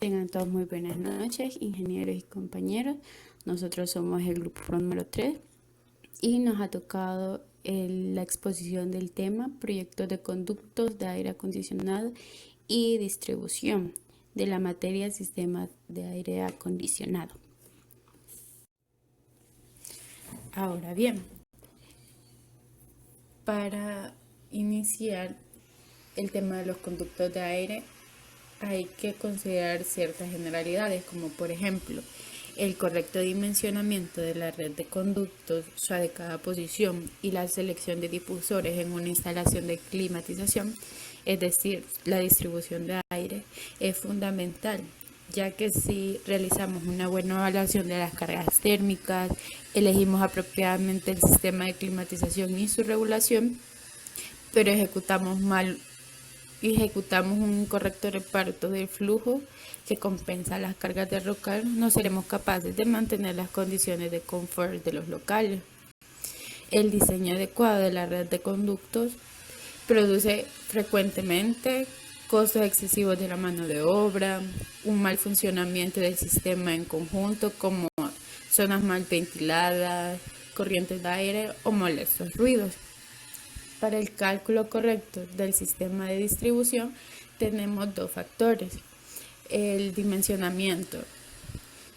Tengan todos muy buenas noches, ingenieros y compañeros. Nosotros somos el grupo número 3 y nos ha tocado la exposición del tema proyectos de conductos de aire acondicionado y distribución de la materia sistemas de aire acondicionado. Ahora bien, para iniciar el tema de los conductos de aire hay que considerar ciertas generalidades, como por ejemplo el correcto dimensionamiento de la red de conductos, su adecuada posición y la selección de difusores en una instalación de climatización, es decir, la distribución de aire, es fundamental, ya que si realizamos una buena evaluación de las cargas térmicas, elegimos apropiadamente el sistema de climatización y su regulación, pero ejecutamos un incorrecto reparto del flujo que compensa las cargas de local, no seremos capaces de mantener las condiciones de confort de los locales. El diseño adecuado de la red de conductos produce frecuentemente costos excesivos de la mano de obra, un mal funcionamiento del sistema en conjunto como zonas mal ventiladas, corrientes de aire o molestos ruidos. Para el cálculo correcto del sistema de distribución tenemos dos factores: el dimensionamiento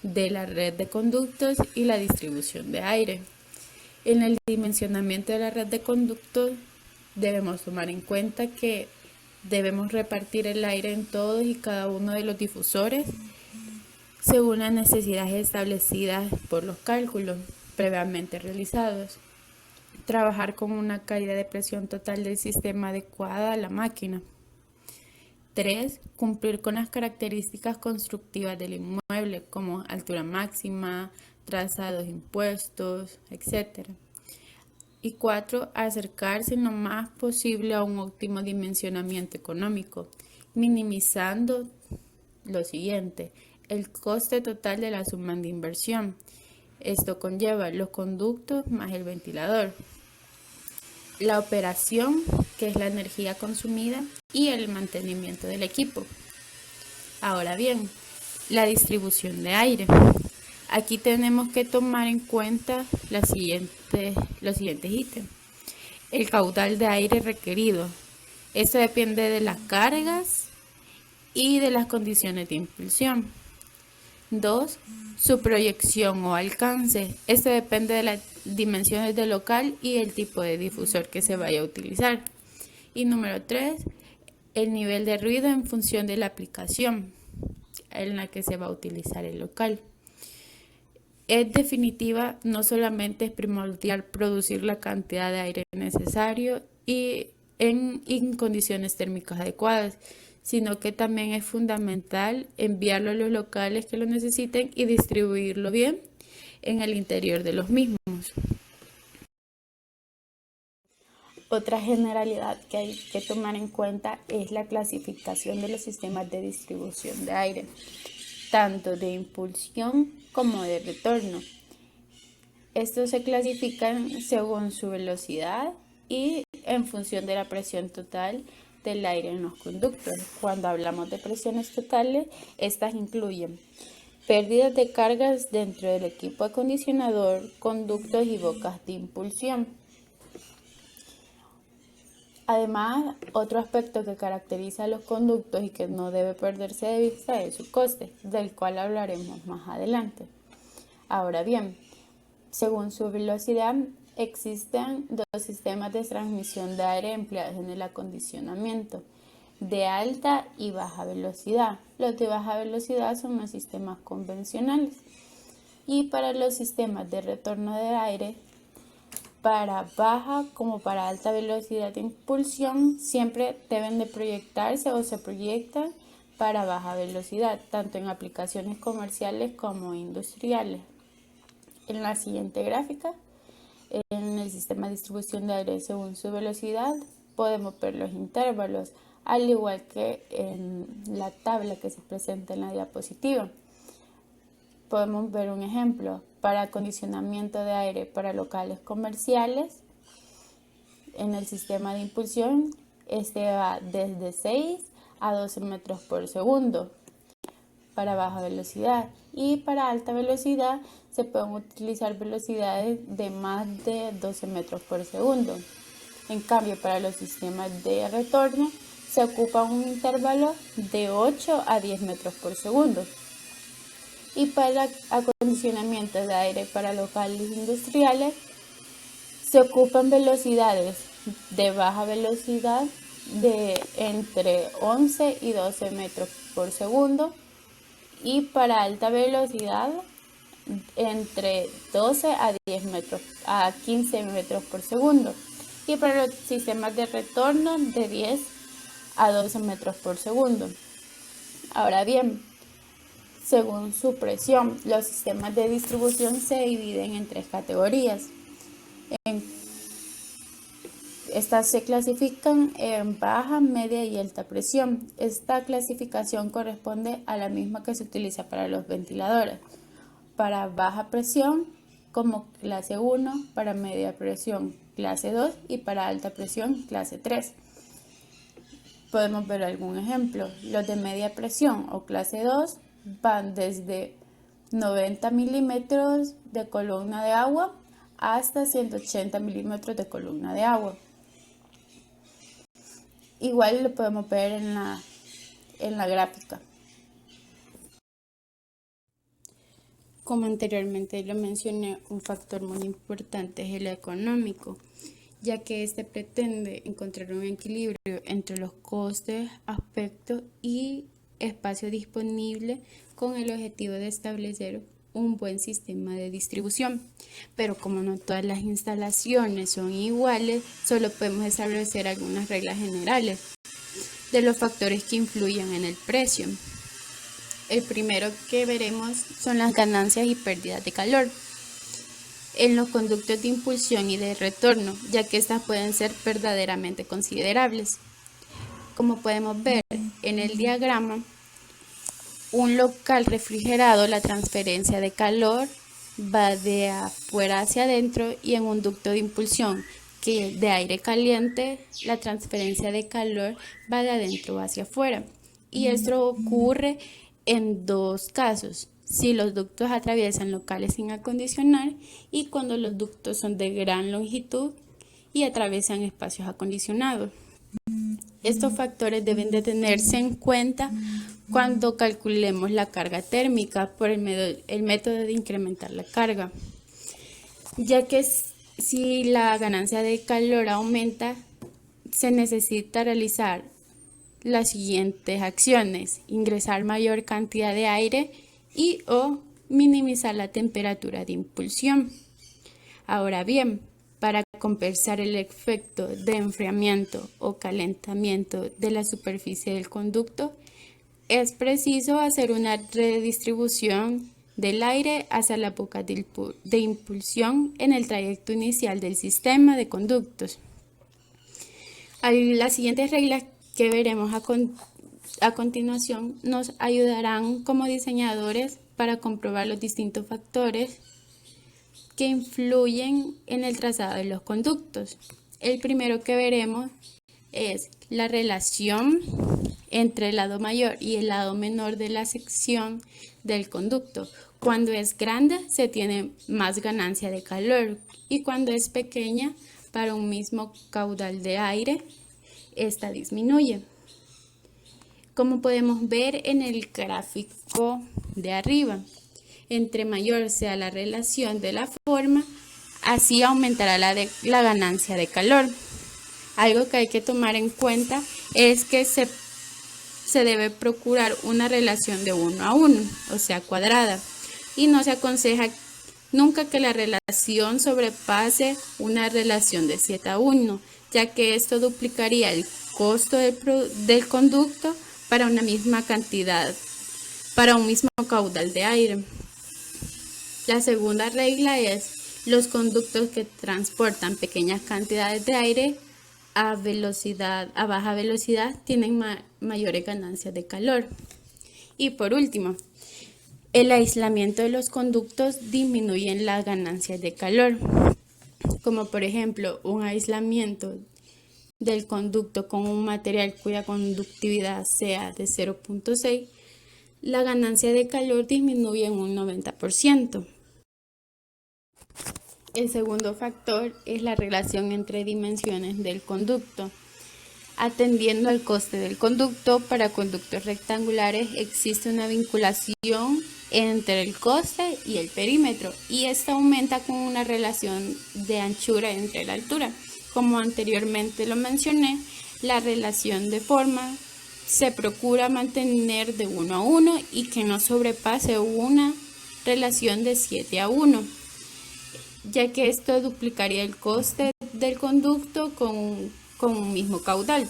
de la red de conductos y la distribución de aire. En el dimensionamiento de la red de conductos debemos tomar en cuenta que debemos repartir el aire en todos y cada uno de los difusores según las necesidades establecidas por los cálculos previamente realizados. Trabajar con una caída de presión total del sistema adecuada a la máquina. 3. Cumplir con las características constructivas del inmueble como altura máxima, trazados impuestos, etc. Y 4. Acercarse lo más posible a un óptimo dimensionamiento económico, minimizando lo siguiente: el coste total de la suma de inversión. Esto conlleva los conductos más el ventilador, la operación, que es la energía consumida, y el mantenimiento del equipo. Ahora bien, la distribución de aire. Aquí tenemos que tomar en cuenta los siguientes ítems. El caudal de aire requerido. Esto depende de las cargas y de las condiciones de impulsión. 2. Su proyección o alcance. Esto depende de las dimensiones del local y el tipo de difusor que se vaya a utilizar. Y número 3. El nivel de ruido en función de la aplicación en la que se va a utilizar el local. En definitiva, no solamente es primordial producir la cantidad de aire necesario y en condiciones térmicas adecuadas, sino que también es fundamental enviarlo a los locales que lo necesiten y distribuirlo bien en el interior de los mismos. Otra generalidad que hay que tomar en cuenta es la clasificación de los sistemas de distribución de aire, tanto de impulsión como de retorno. Estos se clasifican según su velocidad y en función de la presión total del aire en los conductos. Cuando hablamos de presiones totales, estas incluyen pérdidas de cargas dentro del equipo acondicionador, conductos y bocas de impulsión. Además, otro aspecto que caracteriza a los conductos y que no debe perderse de vista es su coste, del cual hablaremos más adelante. Ahora bien, según su velocidad, existen dos sistemas de transmisión de aire empleados en el acondicionamiento: de alta y baja velocidad. Los de baja velocidad son los sistemas convencionales. Y para los sistemas de retorno de aire, para baja como para alta velocidad de impulsión, siempre deben de proyectarse o se proyectan para baja velocidad, tanto en aplicaciones comerciales como industriales. En la siguiente gráfica, en el sistema de distribución de aire según su velocidad, podemos ver los intervalos, al igual que en la tabla que se presenta en la diapositiva. Podemos ver un ejemplo: para acondicionamiento de aire para locales comerciales, en el sistema de impulsión, este va desde 6 a 12 metros por segundo. para baja velocidad, y para alta velocidad se pueden utilizar velocidades de más de 12 metros por segundo. En cambio, para los sistemas de retorno se ocupa un intervalo de 8 a 10 metros por segundo. Y para acondicionamiento de aire para locales industriales se ocupan velocidades de baja velocidad de entre 11 y 12 metros por segundo, y para alta velocidad entre 12 a 10 metros a 15 metros por segundo, y para los sistemas de retorno de 10 a 12 metros por segundo. Ahora bien, según su presión, los sistemas de distribución se dividen en 3 categorías. Estas se clasifican en baja, media y alta presión. Esta clasificación corresponde a la misma que se utiliza para los ventiladores. Para baja presión como clase 1, para media presión clase 2 y para alta presión clase 3. Podemos ver algún ejemplo. Los de media presión o clase 2 van desde 90 milímetros de columna de agua hasta 180 milímetros de columna de agua. Igual lo podemos ver en la gráfica. Como anteriormente lo mencioné, un factor muy importante es el económico, ya que este pretende encontrar un equilibrio entre los costes, aspectos y espacio disponible con el objetivo de establecer un buen sistema de distribución. Pero como no todas las instalaciones son iguales, solo podemos establecer algunas reglas generales de los factores que influyen en el precio. El primero que veremos son las ganancias y pérdidas de calor en los conductos de impulsión y de retorno, ya que estas pueden ser verdaderamente considerables. Como podemos ver en el diagrama, un local refrigerado, la transferencia de calor va de afuera hacia adentro, y en un ducto de impulsión que de aire caliente, la transferencia de calor va de adentro hacia afuera. Y esto ocurre en dos casos: si los ductos atraviesan locales sin acondicionar y cuando los ductos son de gran longitud y atraviesan espacios acondicionados. Estos factores deben de tenerse en cuenta cuando calculemos la carga térmica por el método de incrementar la carga, ya que si la ganancia de calor aumenta, se necesita realizar las siguientes acciones: ingresar mayor cantidad de aire y o minimizar la temperatura de impulsión. Ahora bien, para compensar el efecto de enfriamiento o calentamiento de la superficie del conducto, es preciso hacer una redistribución del aire hacia la boca de impulsión en el trayecto inicial del sistema de conductos. Las siguientes reglas que veremos a continuación nos ayudarán como diseñadores para comprobar los distintos factores que influyen en el trazado de los conductos. El primero que veremos es la relación entre el lado mayor y el lado menor de la sección del conducto. Cuando es grande se tiene más ganancia de calor, y cuando es pequeña, para un mismo caudal de aire, esta disminuye. Como podemos ver en el gráfico de arriba, entre mayor sea la relación de la forma, así aumentará la ganancia de calor. Algo que hay que tomar en cuenta es que se debe procurar una relación de 1 a 1, o sea, cuadrada, y no se aconseja nunca que la relación sobrepase una relación de 7 a 1, ya que esto duplicaría el costo del conducto para una misma cantidad, para un mismo caudal de aire. La segunda regla es: los conductos que transportan pequeñas cantidades de aire a baja velocidad tienen mayores ganancias de calor. Y por último, el aislamiento de los conductos disminuye las ganancias de calor, como por ejemplo un aislamiento del conducto con un material cuya conductividad sea de 0.6 la ganancia de calor disminuye en un 90%. El segundo factor es la relación entre dimensiones del conducto. Atendiendo al coste del conducto, para conductos rectangulares existe una vinculación entre el coste y el perímetro, y esta aumenta con una relación de anchura entre la altura. Como anteriormente lo mencioné, la relación de forma se procura mantener de 1 a 1 y que no sobrepase una relación de 7 a 1, ya que esto duplicaría el coste del conducto con un mismo caudal,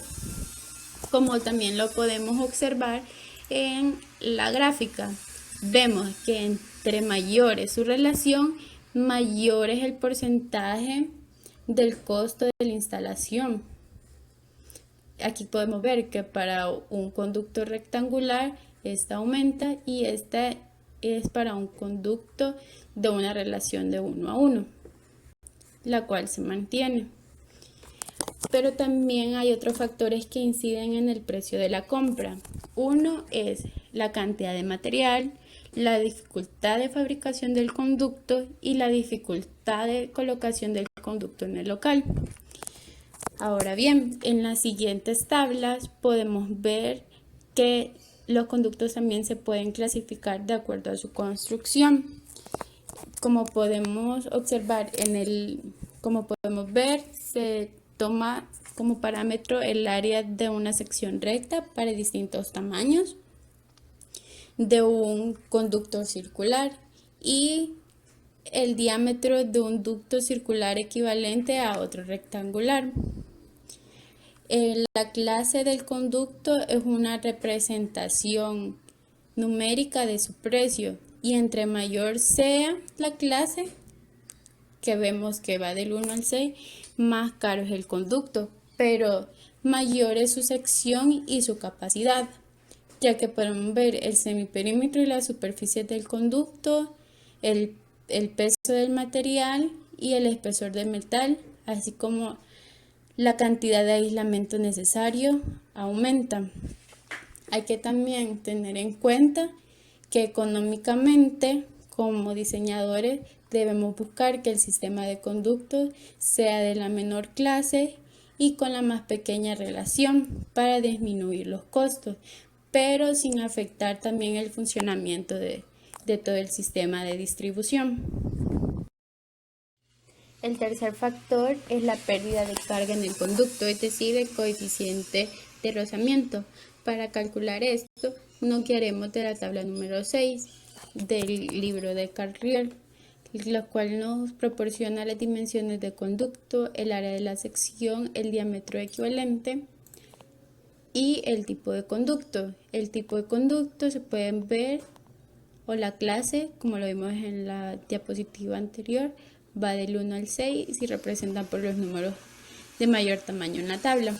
como también lo podemos observar en la gráfica. Vemos que entre mayor es su relación, mayor es el porcentaje del costo de la instalación. Aquí podemos ver que para un conducto rectangular esta aumenta y esta es para un conducto de una relación de 1 a 1, la cual se mantiene. Pero también hay otros factores que inciden en el precio de la compra. Uno es la cantidad de material, la dificultad de fabricación del conducto y la dificultad de colocación del conducto en el local. Ahora bien, en las siguientes tablas podemos ver que los conductos también se pueden clasificar de acuerdo a su construcción. Como podemos observar como podemos ver, se toma como parámetro el área de una sección recta para distintos tamaños de un conducto circular y el diámetro de un ducto circular equivalente a otro rectangular. La clase del conducto es una representación numérica de su precio y entre mayor sea la clase, que vemos que va del 1 al 6, más caro es el conducto, pero mayor es su sección y su capacidad, ya que podemos ver el semiperímetro y la superficie del conducto, el peso del material y el espesor del metal, así como la cantidad de aislamiento necesario aumenta. Hay que también tener en cuenta que económicamente, como diseñadores, debemos buscar que el sistema de conductos sea de la menor clase y con la más pequeña relación para disminuir los costos, pero sin afectar también el funcionamiento de todo el sistema de distribución. El tercer factor es la pérdida de carga en el conducto, es decir, el coeficiente de rozamiento. Para calcular esto, nos guiaremos de la tabla número 6 del libro de Carrier, la cual nos proporciona las dimensiones de conducto, el área de la sección, el diámetro equivalente y el tipo de conducto. El tipo de conducto se pueden ver, o la clase, como lo vimos en la diapositiva anterior, va del 1 al 6 y se representan por los números de mayor tamaño en la tabla.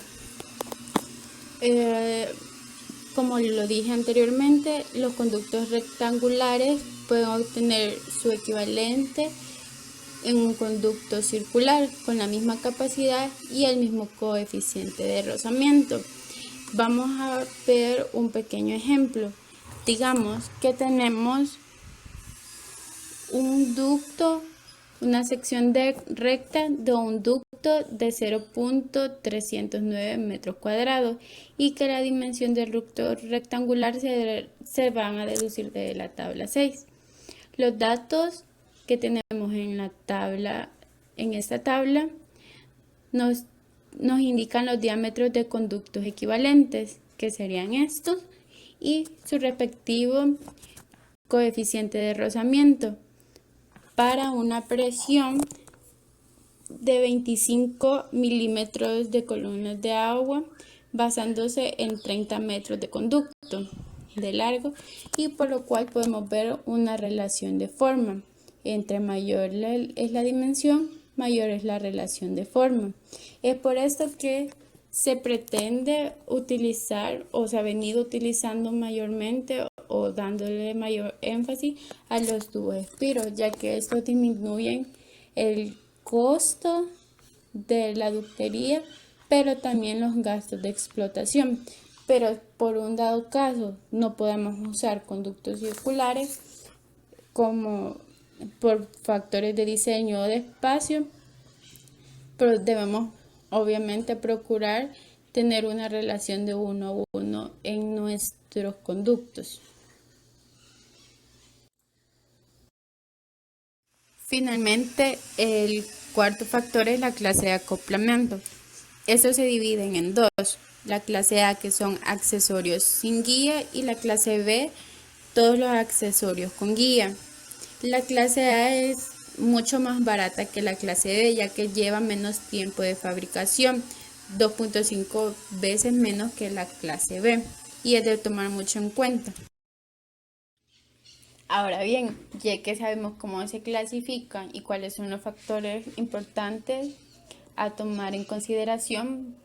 Como lo dije anteriormente, los conductos rectangulares pueden obtener su equivalente en un conducto circular con la misma capacidad y el mismo coeficiente de rozamiento. Vamos a ver un pequeño ejemplo. Digamos que tenemos un ducto, una sección recta de un ducto de 0.309 metros cuadrados y que la dimensión del ducto rectangular se van a deducir de la tabla 6. Los datos que tenemos en esta tabla nos indican los diámetros de conductos equivalentes, que serían estos, y su respectivo coeficiente de rozamiento para una presión de 25 milímetros de columnas de agua, basándose en 30 metros de conducto de largo, y por lo cual podemos ver una relación de forma. Entre mayor es la dimensión, mayor es la relación de forma. Es por esto que se pretende utilizar o se ha venido utilizando mayormente o dándole mayor énfasis a los tubos Spiro, ya que estos disminuyen el costo de la ductería, pero también los gastos de explotación. pero por un dado caso no podemos usar conductos circulares como por factores de diseño o de espacio, pero debemos obviamente procurar tener una relación de 1 a 1 en nuestros conductos. Finalmente, el cuarto factor es la clase de acoplamiento. Estos se dividen en dos, la clase A, que son accesorios sin guía, y la clase B, todos los accesorios con guía. La clase A es mucho más barata que la clase B, ya que lleva menos tiempo de fabricación, 2.5 veces menos que la clase B, y es de tomar mucho en cuenta. Ahora bien, ya que sabemos cómo se clasifican y cuáles son los factores importantes a tomar en consideración,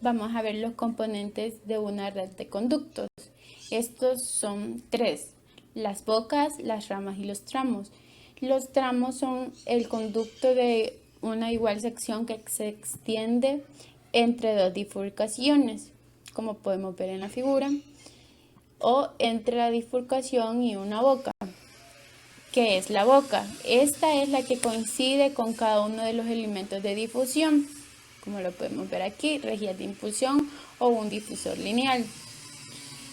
vamos a ver los componentes de una red de conductos. Estos son tres: las bocas, las ramas y los tramos. Los tramos son el conducto de una igual sección que se extiende entre dos bifurcaciones, como podemos ver en la figura, o entre la bifurcación y una boca. ¿Qué es la boca? Esta es la que coincide con cada uno de los elementos de difusión, como lo podemos ver aquí, rejillas de impulsión o un difusor lineal.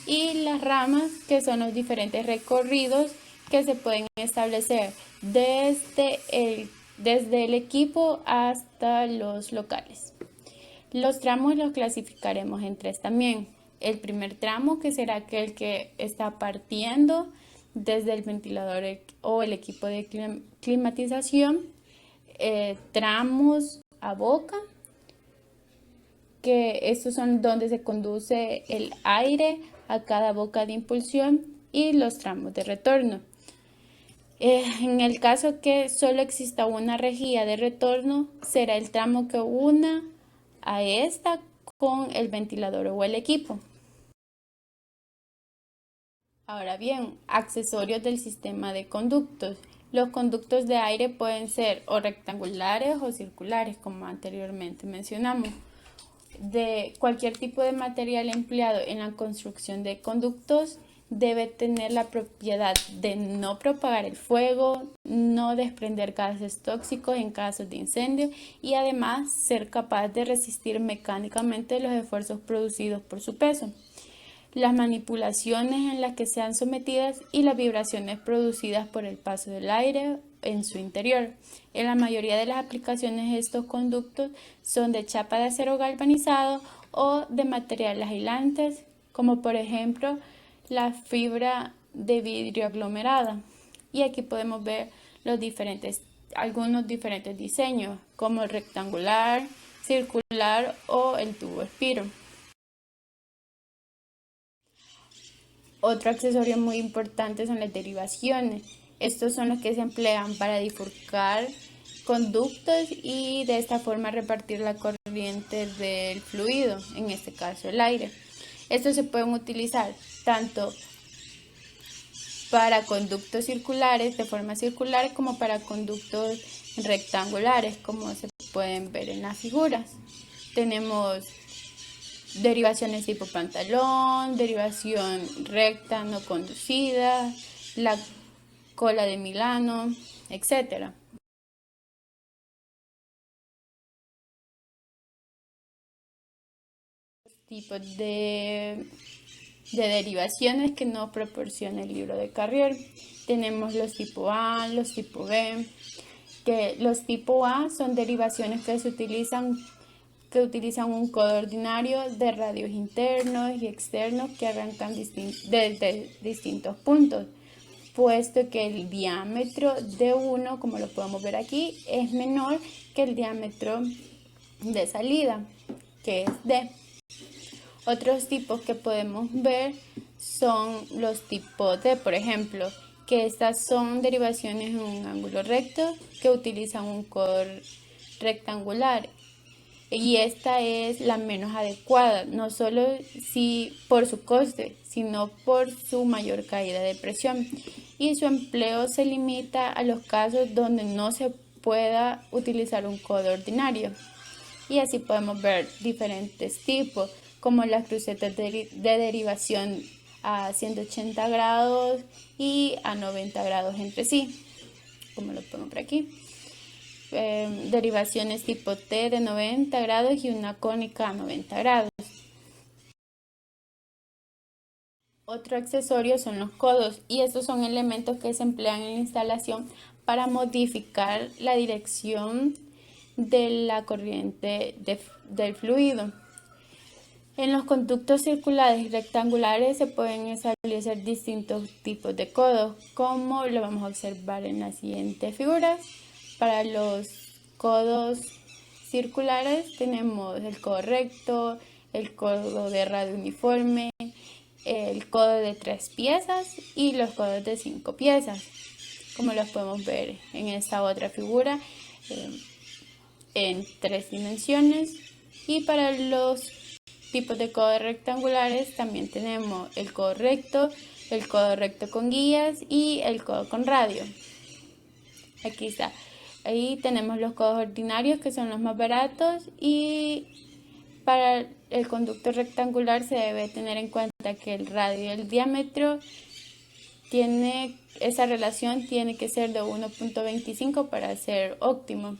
Y las ramas, que son los diferentes recorridos que se pueden establecer desde el equipo hasta los locales. Los tramos los clasificaremos en tres también. El primer tramo, que será aquel que está partiendo desde el ventilador o el equipo de climatización. Tramos a boca, que estos son donde se conduce el aire a cada boca de impulsión, y los tramos de retorno. En el caso que solo exista una rejilla de retorno, será el tramo que una a esta con el ventilador o el equipo. Ahora bien, accesorios del sistema de conductos. Los conductos de aire pueden ser o rectangulares o circulares, como anteriormente mencionamos. De cualquier tipo de material empleado en la construcción de conductos debe tener la propiedad de no propagar el fuego, no desprender gases tóxicos en casos de incendio, y además ser capaz de resistir mecánicamente los esfuerzos producidos por su peso, las manipulaciones en las que sean sometidas y las vibraciones producidas por el paso del aire en su interior. En la mayoría de las aplicaciones, estos conductos son de chapa de acero galvanizado o de materiales aislantes, como por ejemplo la fibra de vidrio aglomerada. Y aquí podemos ver algunos diferentes diseños, como el rectangular, circular o el tubo espiro. Otro accesorio muy importante son las derivaciones. Estos son los que se emplean para bifurcar conductos y de esta forma repartir la corriente del fluido, en este caso el aire. Estos se pueden utilizar tanto para conductos circulares de forma circular como para conductos rectangulares, como se pueden ver en las figuras. Tenemos derivaciones tipo pantalón, derivación recta no conducida, la cola de Milano, etc. Tipos de derivaciones que nos proporciona el libro de Carrier. Tenemos los tipo A, los tipo B, que los tipo A son derivaciones que utilizan un codo ordinario de radios internos y externos que arrancan desde distintos puntos, puesto que el diámetro de uno, como lo podemos ver aquí, es menor que el diámetro de salida, que es D. Otros tipos que podemos ver son los tipos D, por ejemplo, que estas son derivaciones en un ángulo recto que utilizan un codo rectangular, y esta es la menos adecuada, no solo por su coste, sino por su mayor caída de presión, y su empleo se limita a los casos donde no se pueda utilizar un codo ordinario. Y así podemos ver diferentes tipos, como las crucetas de derivación a 180 grados y a 90 grados entre sí, como lo pongo por aquí. Derivaciones tipo T de 90 grados y una cónica a 90 grados. Otro accesorio son los codos, y estos son elementos que se emplean en la instalación para modificar la dirección de la corriente del fluido. En los conductos circulares y rectangulares se pueden establecer distintos tipos de codos, como lo vamos a observar en las siguientes figuras. Para los codos circulares tenemos el codo recto, el codo de radio uniforme, el codo de 3 piezas y los codos de 5 piezas, como los podemos ver en esta otra figura en 3 dimensiones. Y para los tipos de codos rectangulares también tenemos el codo recto con guías y el codo con radio. Aquí está. Ahí tenemos los codos ordinarios, que son los más baratos, y para el conducto rectangular se debe tener en cuenta que el radio y el diámetro esa relación tiene que ser de 1.25 para ser óptimo.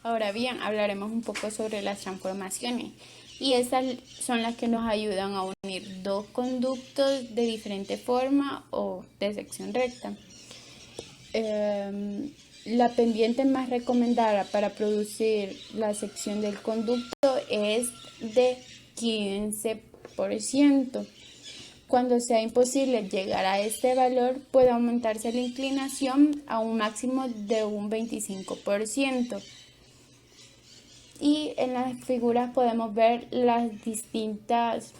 Ahora bien, hablaremos un poco sobre las transformaciones, y esas son las que nos ayudan a unir dos conductos de diferente forma o de sección recta. La pendiente más recomendada para producir la sección del conducto es de 15%. Cuando sea imposible llegar a este valor, puede aumentarse la inclinación a un máximo de un 25%. Y en las figuras podemos ver las distintas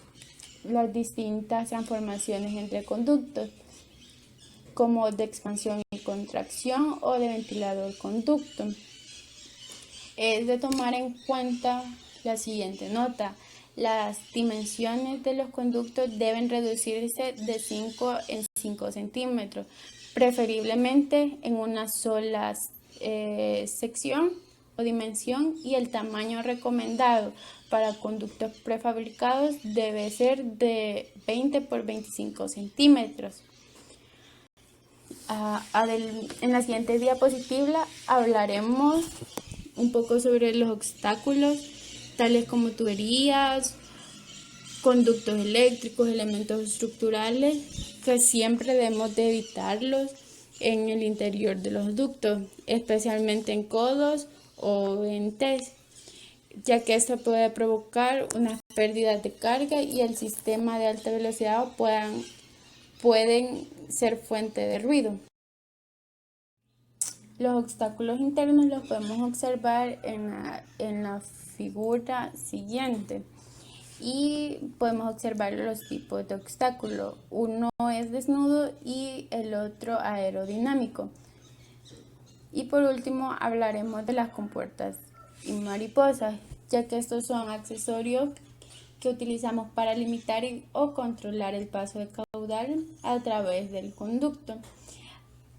transformaciones entre conductos, como de expansión y contracción o de ventilador-conducto. Es de tomar en cuenta la siguiente nota: las dimensiones de los conductos deben reducirse de 5 en 5 centímetros, preferiblemente en una sola sección o dimensión, y el tamaño recomendado para conductos prefabricados debe ser de 20 por 25 centímetros. En la siguiente diapositiva hablaremos un poco sobre los obstáculos, tales como tuberías, conductos eléctricos, elementos estructurales, que siempre debemos de evitarlos en el interior de los ductos, especialmente en codos o en T's, ya que esto puede provocar unas pérdidas de carga y el sistema de alta velocidad pueden ser fuente de ruido. Los obstáculos internos los podemos observar en la figura siguiente, y podemos observar los tipos de obstáculos. Uno es desnudo y el otro aerodinámico. Y por último hablaremos de las compuertas y mariposas, ya que estos son accesorios que utilizamos para limitar o controlar el paso de caudal a través del conducto.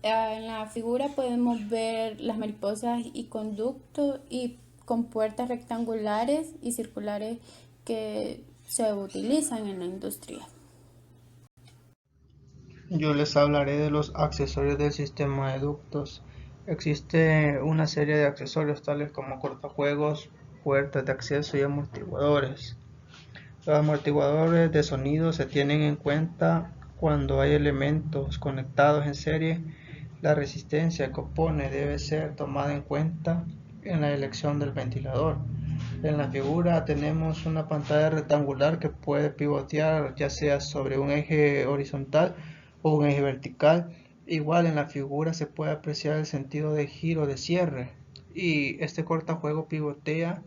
En la figura podemos ver las mariposas y conductos y compuertas rectangulares y circulares que se utilizan en la industria. Yo les hablaré de los accesorios del sistema de ductos. Existe una serie de accesorios tales como cortafuegos, puertas de acceso y amortiguadores. Los amortiguadores de sonido se tienen en cuenta cuando hay elementos conectados en serie. La resistencia que opone debe ser tomada en cuenta en la elección del ventilador. En la figura tenemos una pantalla rectangular que puede pivotear ya sea sobre un eje horizontal o un eje vertical. Igual en la figura se puede apreciar el sentido de giro de cierre, y este cortafuego pivotea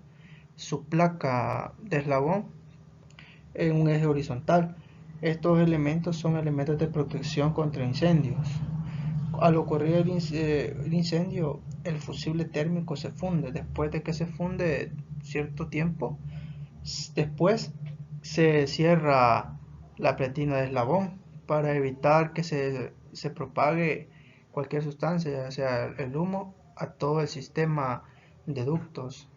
su placa de eslabón en un eje horizontal. Estos elementos son elementos de protección contra incendios. Al ocurrir el incendio, el fusible térmico se funde. Después de que se funde cierto tiempo, después se cierra la pletina de eslabón para evitar que se propague cualquier sustancia, ya sea el humo, a todo el sistema de ductos.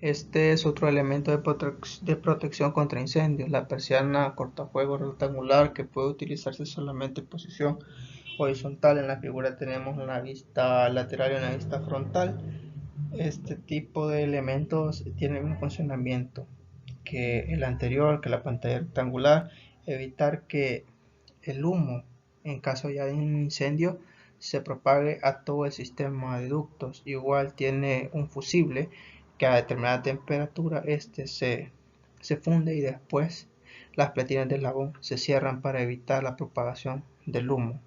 Este es otro elemento de protección contra incendios, la persiana cortafuegos rectangular que puede utilizarse solamente en posición horizontal. En la figura tenemos la vista lateral y la vista frontal. Este tipo de elementos tiene un funcionamiento que el anterior, que la pantalla rectangular, evitar que el humo, en caso ya de un incendio, se propague a todo el sistema de ductos. Igual tiene un fusible que a determinada temperatura se funde y después las platinas del eslabón se cierran para evitar la propagación del humo.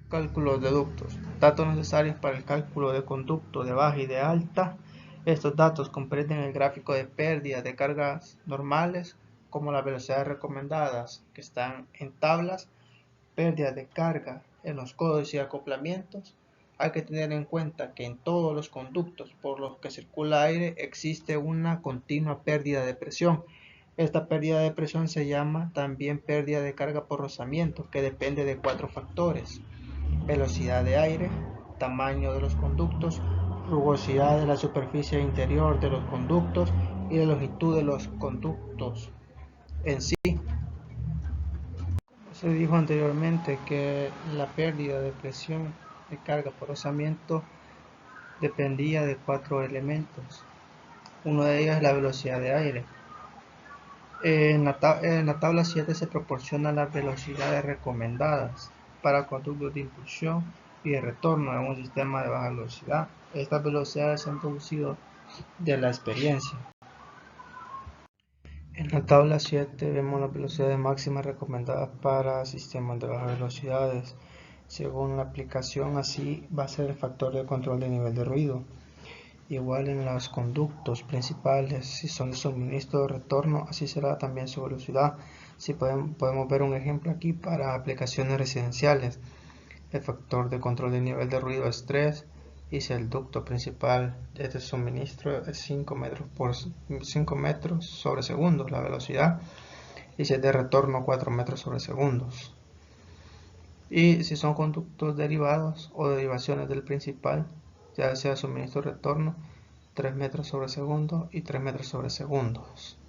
Cálculos de ductos. Datos necesarios para el cálculo de conducto de baja y de alta. Estos datos comprenden el gráfico de pérdidas de cargas normales, como las velocidades recomendadas, que están en tablas, pérdidas de carga en los codos y acoplamientos. Hay que tener en cuenta que en todos los conductos por los que circula aire existe una continua pérdida de presión. Esta pérdida de presión se llama también pérdida de carga por rozamiento, que depende de 4 factores: velocidad de aire, tamaño de los conductos, rugosidad de la superficie interior de los conductos y la longitud de los conductos en sí. Se dijo anteriormente que la pérdida de presión de carga por rozamiento dependía de 4 elementos. Uno de ellos es la velocidad de aire. En la tabla 7 se proporcionan las velocidades recomendadas para conductos de impulsión y de retorno en un sistema de baja velocidad. Estas velocidades se han deducido de la experiencia. En la tabla 7 vemos las velocidades máximas recomendadas para sistemas de bajas velocidades. Según la aplicación, así va a ser el factor de control de nivel de ruido. Igual en los conductos principales, si son de suministro o retorno, así será también su velocidad. Si podemos ver un ejemplo aquí para aplicaciones residenciales. El factor de control de nivel de ruido es 3, y si el ducto principal es de suministro es 5 metros sobre segundo la velocidad, y si es de retorno 4 metros sobre segundos. Y si son conductos derivados o derivaciones del principal, ya sea suministro o retorno, 3 metros sobre segundo y 3 metros sobre segundos.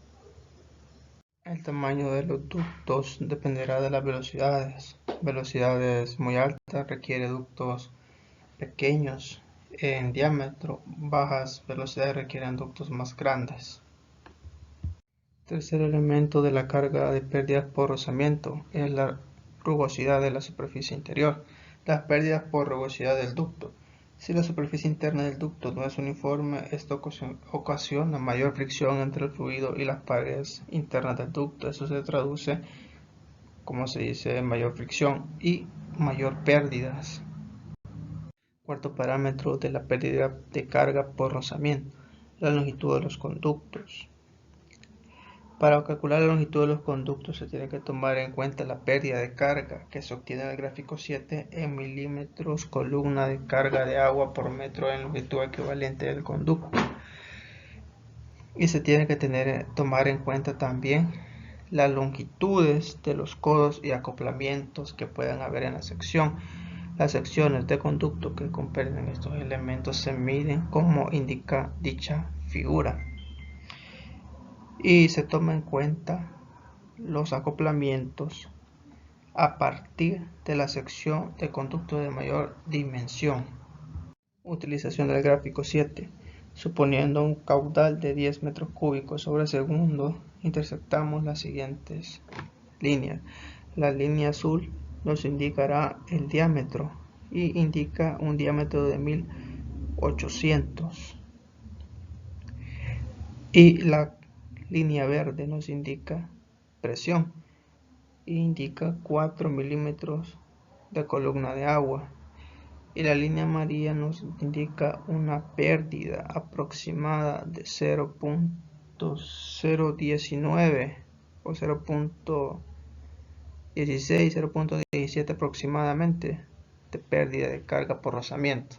El tamaño de los ductos dependerá de las velocidades. Velocidades muy altas requiere ductos pequeños en diámetro, bajas velocidades requieren ductos más grandes. Tercer elemento de la carga de pérdidas por rozamiento es la rugosidad de la superficie interior. Las pérdidas por rugosidad del ducto. Si la superficie interna del ducto no es uniforme, esto ocasiona mayor fricción entre el fluido y las paredes internas del ducto. Eso se traduce, como se dice, en mayor fricción y mayor pérdidas. Cuarto parámetro de la pérdida de carga por rozamiento: la longitud de los conductos. Para calcular la longitud de los conductos se tiene que tomar en cuenta la pérdida de carga, que se obtiene en el gráfico 7 en milímetros columna de carga de agua por metro en longitud equivalente del conducto. Y se tiene que tomar en cuenta también las longitudes de los codos y acoplamientos que puedan haber en la sección. Las secciones de conducto que comprenden estos elementos se miden como indica dicha figura. Y se toma en cuenta los acoplamientos a partir de la sección de conducto de mayor dimensión. Utilización del gráfico 7. Suponiendo un caudal de 10 metros cúbicos sobre segundo, intersectamos las siguientes líneas. La línea azul nos indicará el diámetro y indica un diámetro de 1800. Y la línea verde nos indica presión e indica 4 milímetros de columna de agua, y la línea amarilla nos indica una pérdida aproximada de 0.019 o 0.16, 0.17 aproximadamente de pérdida de carga por rozamiento.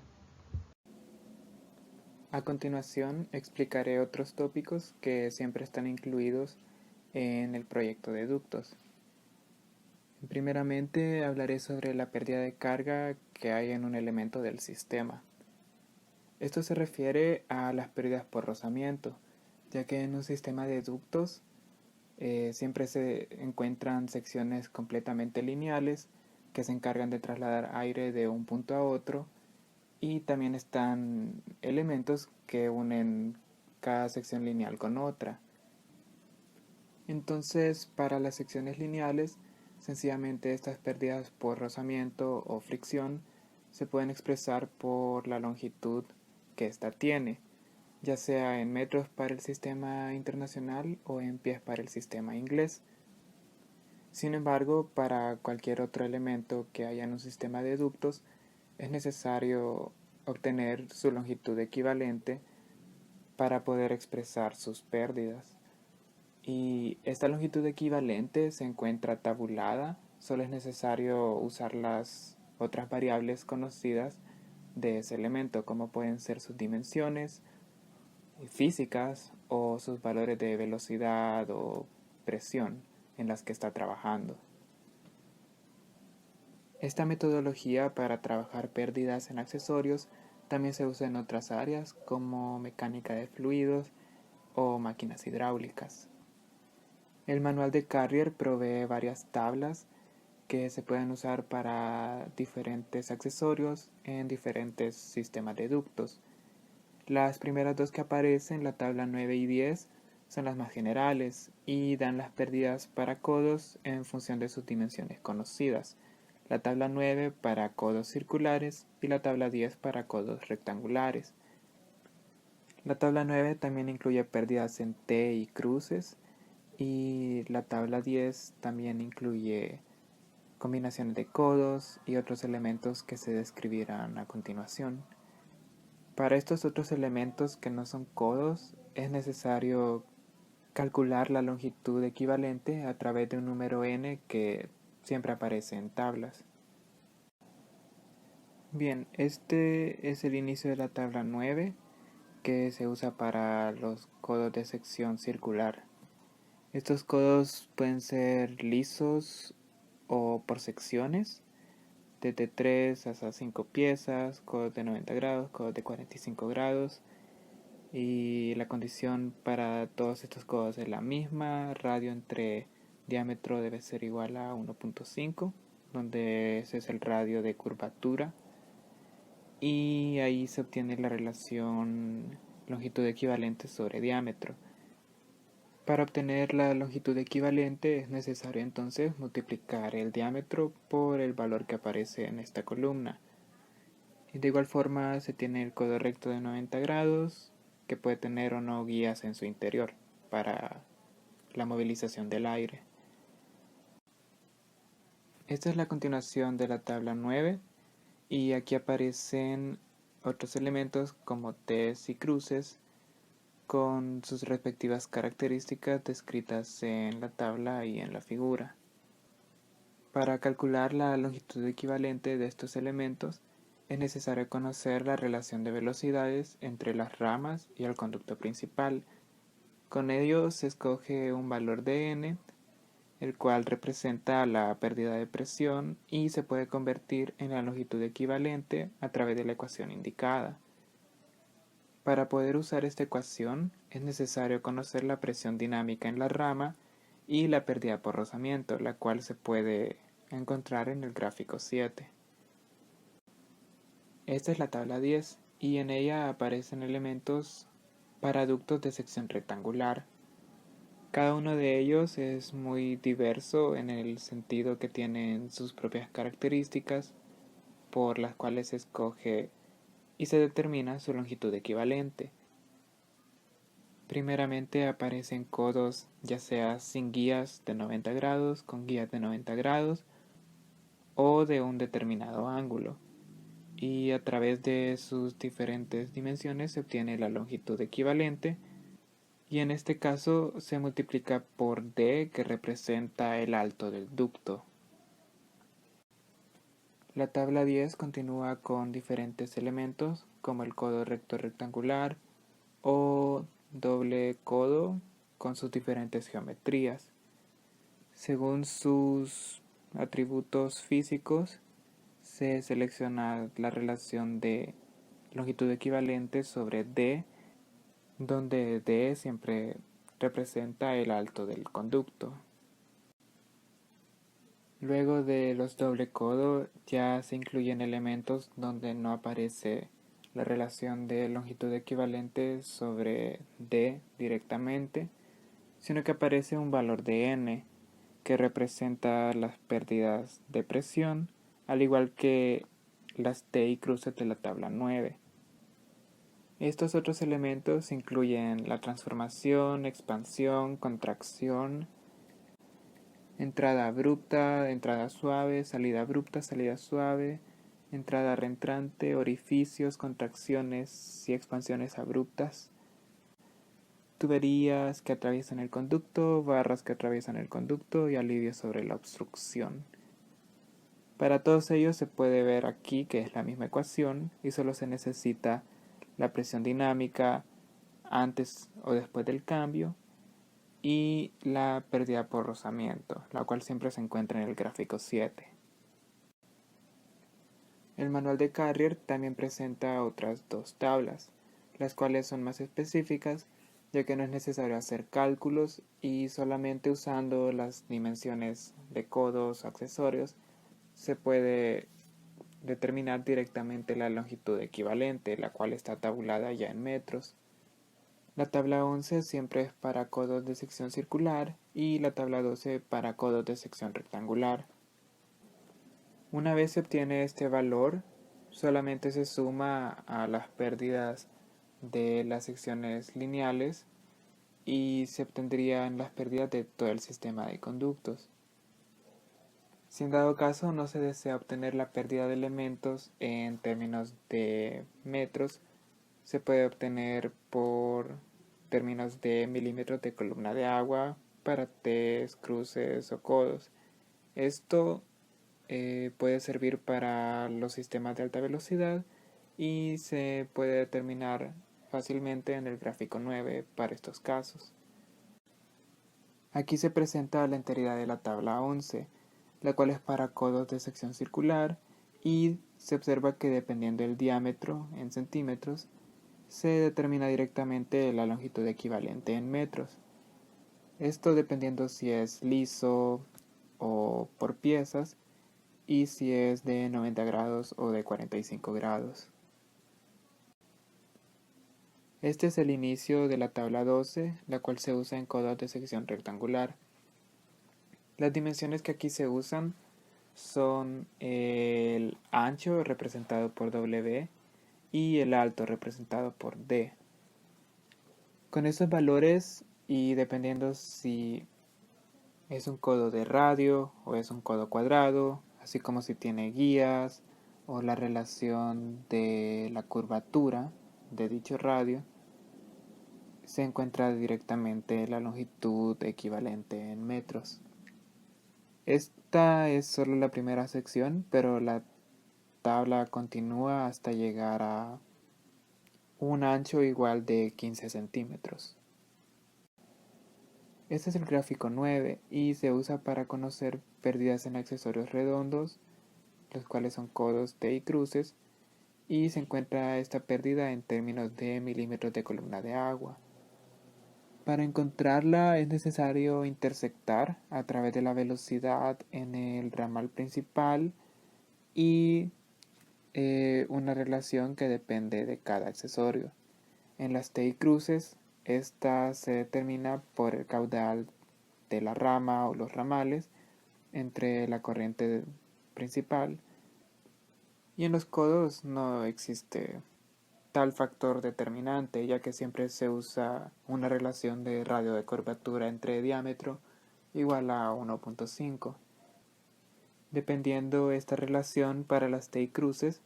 A continuación explicaré otros tópicos que siempre están incluidos en el proyecto de ductos. Primeramente hablaré sobre la pérdida de carga que hay en un elemento del sistema. Esto se refiere a las pérdidas por rozamiento, ya que en un sistema de ductos siempre se encuentran secciones completamente lineales que se encargan de trasladar aire de un punto a otro, y también están elementos que unen cada sección lineal con otra. Entonces, para las secciones lineales, sencillamente estas pérdidas por rozamiento o fricción se pueden expresar por la longitud que ésta tiene, ya sea en metros para el sistema internacional o en pies para el sistema inglés. Sin embargo, para cualquier otro elemento que haya en un sistema de ductos, es necesario obtener su longitud equivalente para poder expresar sus pérdidas. Y esta longitud equivalente se encuentra tabulada, solo es necesario usar las otras variables conocidas de ese elemento, como pueden ser sus dimensiones físicas o sus valores de velocidad o presión en las que está trabajando. Esta metodología para trabajar pérdidas en accesorios también se usa en otras áreas como mecánica de fluidos o máquinas hidráulicas. El manual de Carrier provee varias tablas que se pueden usar para diferentes accesorios en diferentes sistemas de ductos. Las primeras dos que aparecen, la tabla 9 y 10, son las más generales y dan las pérdidas para codos en función de sus dimensiones conocidas. La tabla 9 para codos circulares y la tabla 10 para codos rectangulares. La tabla 9 también incluye pérdidas en T y cruces, y la tabla 10 también incluye combinaciones de codos y otros elementos que se describirán a continuación. Para estos otros elementos que no son codos, es necesario calcular la longitud equivalente a través de un número n que siempre aparece en tablas. Bien, este es el inicio de la tabla 9, que se usa para los codos de sección circular. Estos codos pueden ser lisos o por secciones, desde 3 hasta 5 piezas, codos de 90 grados, codos de 45 grados, y la condición para todos estos codos es la misma. Radio entre diámetro debe ser igual a 1.5, donde ese es el radio de curvatura, y ahí se obtiene la relación longitud equivalente sobre diámetro. Para obtener la longitud equivalente es necesario entonces multiplicar el diámetro por el valor que aparece en esta columna. Y de igual forma se tiene el codo recto de 90 grados, que puede tener o no guías en su interior para la movilización del aire. Esta es la continuación de la tabla 9, y aquí aparecen otros elementos como T's y cruces con sus respectivas características descritas en la tabla y en la figura. Para calcular la longitud equivalente de estos elementos, es necesario conocer la relación de velocidades entre las ramas y el conducto principal. Con ello se escoge un valor de n, el cual representa la pérdida de presión y se puede convertir en la longitud equivalente a través de la ecuación indicada. Para poder usar esta ecuación es necesario conocer la presión dinámica en la rama y la pérdida por rozamiento, la cual se puede encontrar en el gráfico 7. Esta es la tabla 10 y en ella aparecen elementos para ductos de sección rectangular. Cada uno de ellos es muy diverso en el sentido que tienen sus propias características, por las cuales se escoge y se determina su longitud equivalente. Primeramente aparecen codos ya sea sin guías de 90 grados, con guías de 90 grados o de un determinado ángulo, y a través de sus diferentes dimensiones se obtiene la longitud equivalente, y en este caso se multiplica por D, que representa el alto del ducto. La tabla 10 continúa con diferentes elementos como el codo recto rectangular o doble codo con sus diferentes geometrías. Según sus atributos físicos se selecciona la relación de longitud equivalente sobre D, donde D siempre representa el alto del conducto. Luego de los doble codo ya se incluyen elementos donde no aparece la relación de longitud equivalente sobre D directamente, sino que aparece un valor de N que representa las pérdidas de presión, al igual que las T y cruces de la tabla 9. Estos otros elementos incluyen la transformación, expansión, contracción, entrada abrupta, entrada suave, salida abrupta, salida suave, entrada reentrante, orificios, contracciones y expansiones abruptas, tuberías que atraviesan el conducto, barras que atraviesan el conducto y alivio sobre la obstrucción. Para todos ellos se puede ver aquí que es la misma ecuación y solo se necesita la presión dinámica antes o después del cambio y la pérdida por rozamiento, la cual siempre se encuentra en el gráfico 7. El manual de Carrier también presenta otras dos tablas, las cuales son más específicas ya que no es necesario hacer cálculos y solamente usando las dimensiones de codos o accesorios se puede determinar directamente la longitud equivalente, la cual está tabulada ya en metros. La tabla 11 siempre es para codos de sección circular y la tabla 12 para codos de sección rectangular. Una vez se obtiene este valor, solamente se suma a las pérdidas de las secciones lineales y se obtendrían las pérdidas de todo el sistema de conductos. Si en dado caso no se desea obtener la pérdida de elementos en términos de metros, se puede obtener por términos de milímetros de columna de agua para T's, cruces o codos. Esto puede servir para los sistemas de alta velocidad y se puede determinar fácilmente en el gráfico 9 para estos casos. Aquí se presenta la enteridad de la tabla 11, la cual es para codos de sección circular y se observa que dependiendo del diámetro en centímetros, se determina directamente la longitud equivalente en metros. Esto dependiendo si es liso o por piezas y si es de 90 grados o de 45 grados. Este es el inicio de la tabla 12, la cual se usa en codos de sección rectangular. Las dimensiones que aquí se usan son el ancho representado por W y el alto representado por D. Con estos valores y dependiendo si es un codo de radio o es un codo cuadrado, así como si tiene guías o la relación de la curvatura de dicho radio, se encuentra directamente la longitud equivalente en metros. Esta es solo la primera sección, pero la tabla continúa hasta llegar a un ancho igual de 15 centímetros. Este es el gráfico 9 y se usa para conocer pérdidas en accesorios redondos, los cuales son codos, T y cruces, y se encuentra esta pérdida en términos de milímetros de columna de agua. Para encontrarla es necesario intersectar a través de la velocidad en el ramal principal y una relación que depende de cada accesorio. En las T y cruces, esta se determina por el caudal de la rama o los ramales entre la corriente principal, y en los codos no existe tal factor determinante, ya que siempre se usa una relación de radio de curvatura entre diámetro igual a 1.5. Dependiendo esta relación para las T y cruces,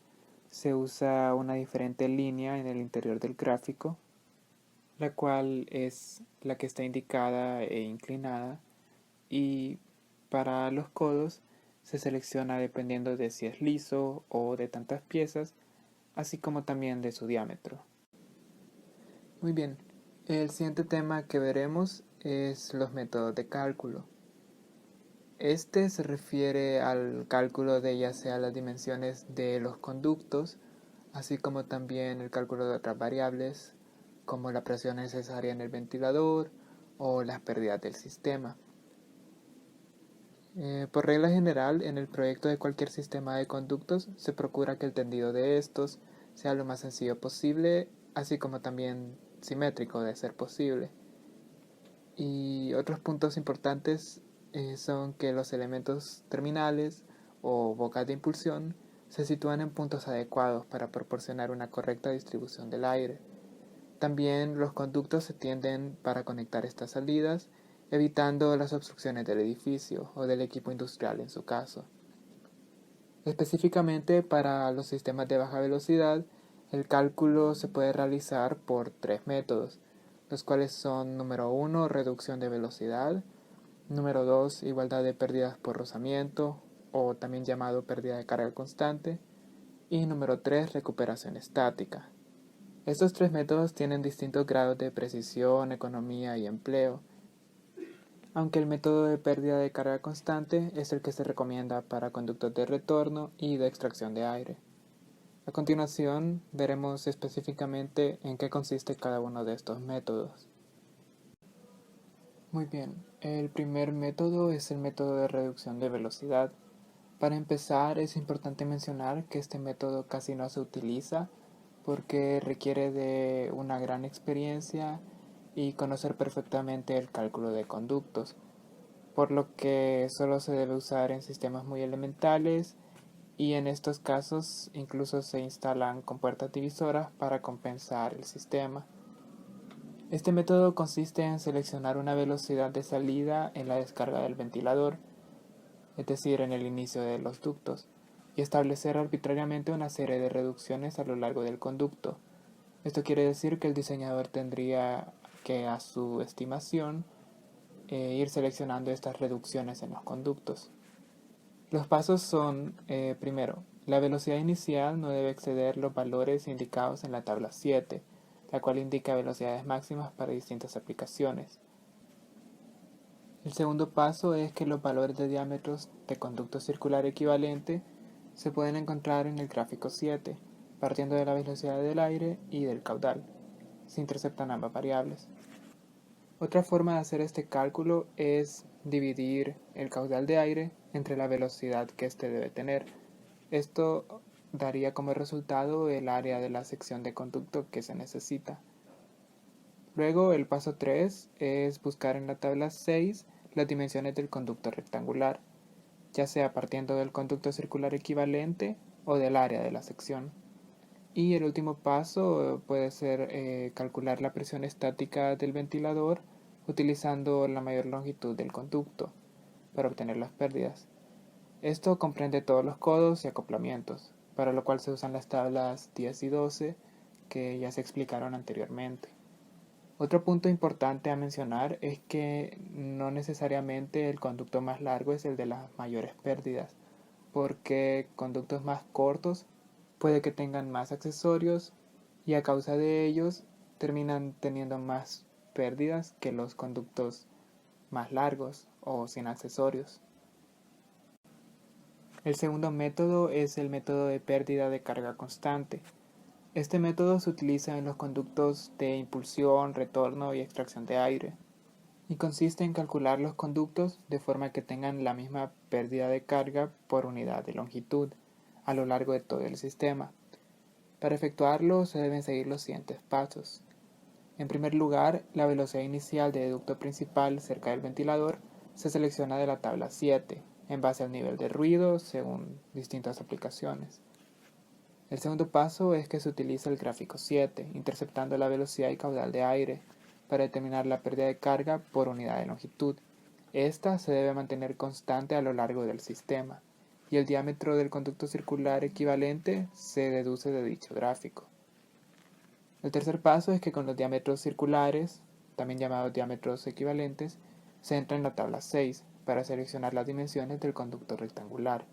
se usa una diferente línea en el interior del gráfico, la cual es la que está indicada e inclinada, y para los codos se selecciona dependiendo de si es liso o de tantas piezas, así como también de su diámetro. Muy bien, el siguiente tema que veremos es los métodos de cálculo. Este se refiere al cálculo de ya sea las dimensiones de los conductos, así como también el cálculo de otras variables, como la presión necesaria en el ventilador o las pérdidas del sistema. Por regla general, en el proyecto de cualquier sistema de conductos se procura que el tendido de estos sea lo más sencillo posible, así como también simétrico de ser posible. Y otros puntos importantes son que los elementos terminales o bocas de impulsión se sitúan en puntos adecuados para proporcionar una correcta distribución del aire. También los conductos se tienden para conectar estas salidas, evitando las obstrucciones del edificio o del equipo industrial en su caso. Específicamente para los sistemas de baja velocidad, el cálculo se puede realizar por tres métodos, los cuales son número 1, reducción de velocidad, número 2, igualdad de pérdidas por rozamiento, o también llamado pérdida de carga constante, y número 3, recuperación estática. Estos tres métodos tienen distintos grados de precisión, economía y empleo, aunque el método de pérdida de carga constante es el que se recomienda para conductos de retorno y de extracción de aire. A continuación, veremos específicamente en qué consiste cada uno de estos métodos. Muy bien, el primer método es el método de reducción de velocidad. Para empezar, es importante mencionar que este método casi no se utiliza porque requiere de una gran experiencia y conocer perfectamente el cálculo de conductos, por lo que solo se debe usar en sistemas muy elementales y en estos casos incluso se instalan compuertas divisoras para compensar el sistema. Este método consiste en seleccionar una velocidad de salida en la descarga del ventilador, es decir, en el inicio de los ductos, y establecer arbitrariamente una serie de reducciones a lo largo del conducto. Esto quiere decir que el diseñador tendría que, a su estimación, ir seleccionando estas reducciones en los conductos. Los pasos son, primero, la velocidad inicial no debe exceder los valores indicados en la tabla 7, la cual indica velocidades máximas para distintas aplicaciones. El segundo paso es que los valores de diámetros de conducto circular equivalente se pueden encontrar en el gráfico 7, partiendo de la velocidad del aire y del caudal. Se interceptan ambas variables. Otra forma de hacer este cálculo es dividir el caudal de aire entre la velocidad que éste debe tener. Esto daría como resultado el área de la sección de conducto que se necesita. Luego el paso 3 es buscar en la tabla 6 las dimensiones del conducto rectangular, ya sea partiendo del conducto circular equivalente o del área de la sección. Y el último paso puede ser calcular la presión estática del ventilador utilizando la mayor longitud del conducto para obtener las pérdidas. Esto comprende todos los codos y acoplamientos, para lo cual se usan las tablas 10 y 12 que ya se explicaron anteriormente. Otro punto importante a mencionar es que no necesariamente el conducto más largo es el de las mayores pérdidas, porque conductos más cortos puede que tengan más accesorios y a causa de ellos terminan teniendo más pérdidas que los conductos más largos o sin accesorios. El segundo método es el método de pérdida de carga constante. Este método se utiliza en los conductos de impulsión, retorno y extracción de aire, y consiste en calcular los conductos de forma que tengan la misma pérdida de carga por unidad de longitud a lo largo de todo el sistema. Para efectuarlo se deben seguir los siguientes pasos. En primer lugar, la velocidad inicial del ducto principal cerca del ventilador se selecciona de la tabla 7, en base al nivel de ruido según distintas aplicaciones. El segundo paso es que se utiliza el gráfico 7, interceptando la velocidad y caudal de aire, para determinar la pérdida de carga por unidad de longitud. Esta se debe mantener constante a lo largo del sistema, y el diámetro del conducto circular equivalente se deduce de dicho gráfico. El tercer paso es que con los diámetros circulares, también llamados diámetros equivalentes, se entra en la tabla 6 para seleccionar las dimensiones del conducto rectangular.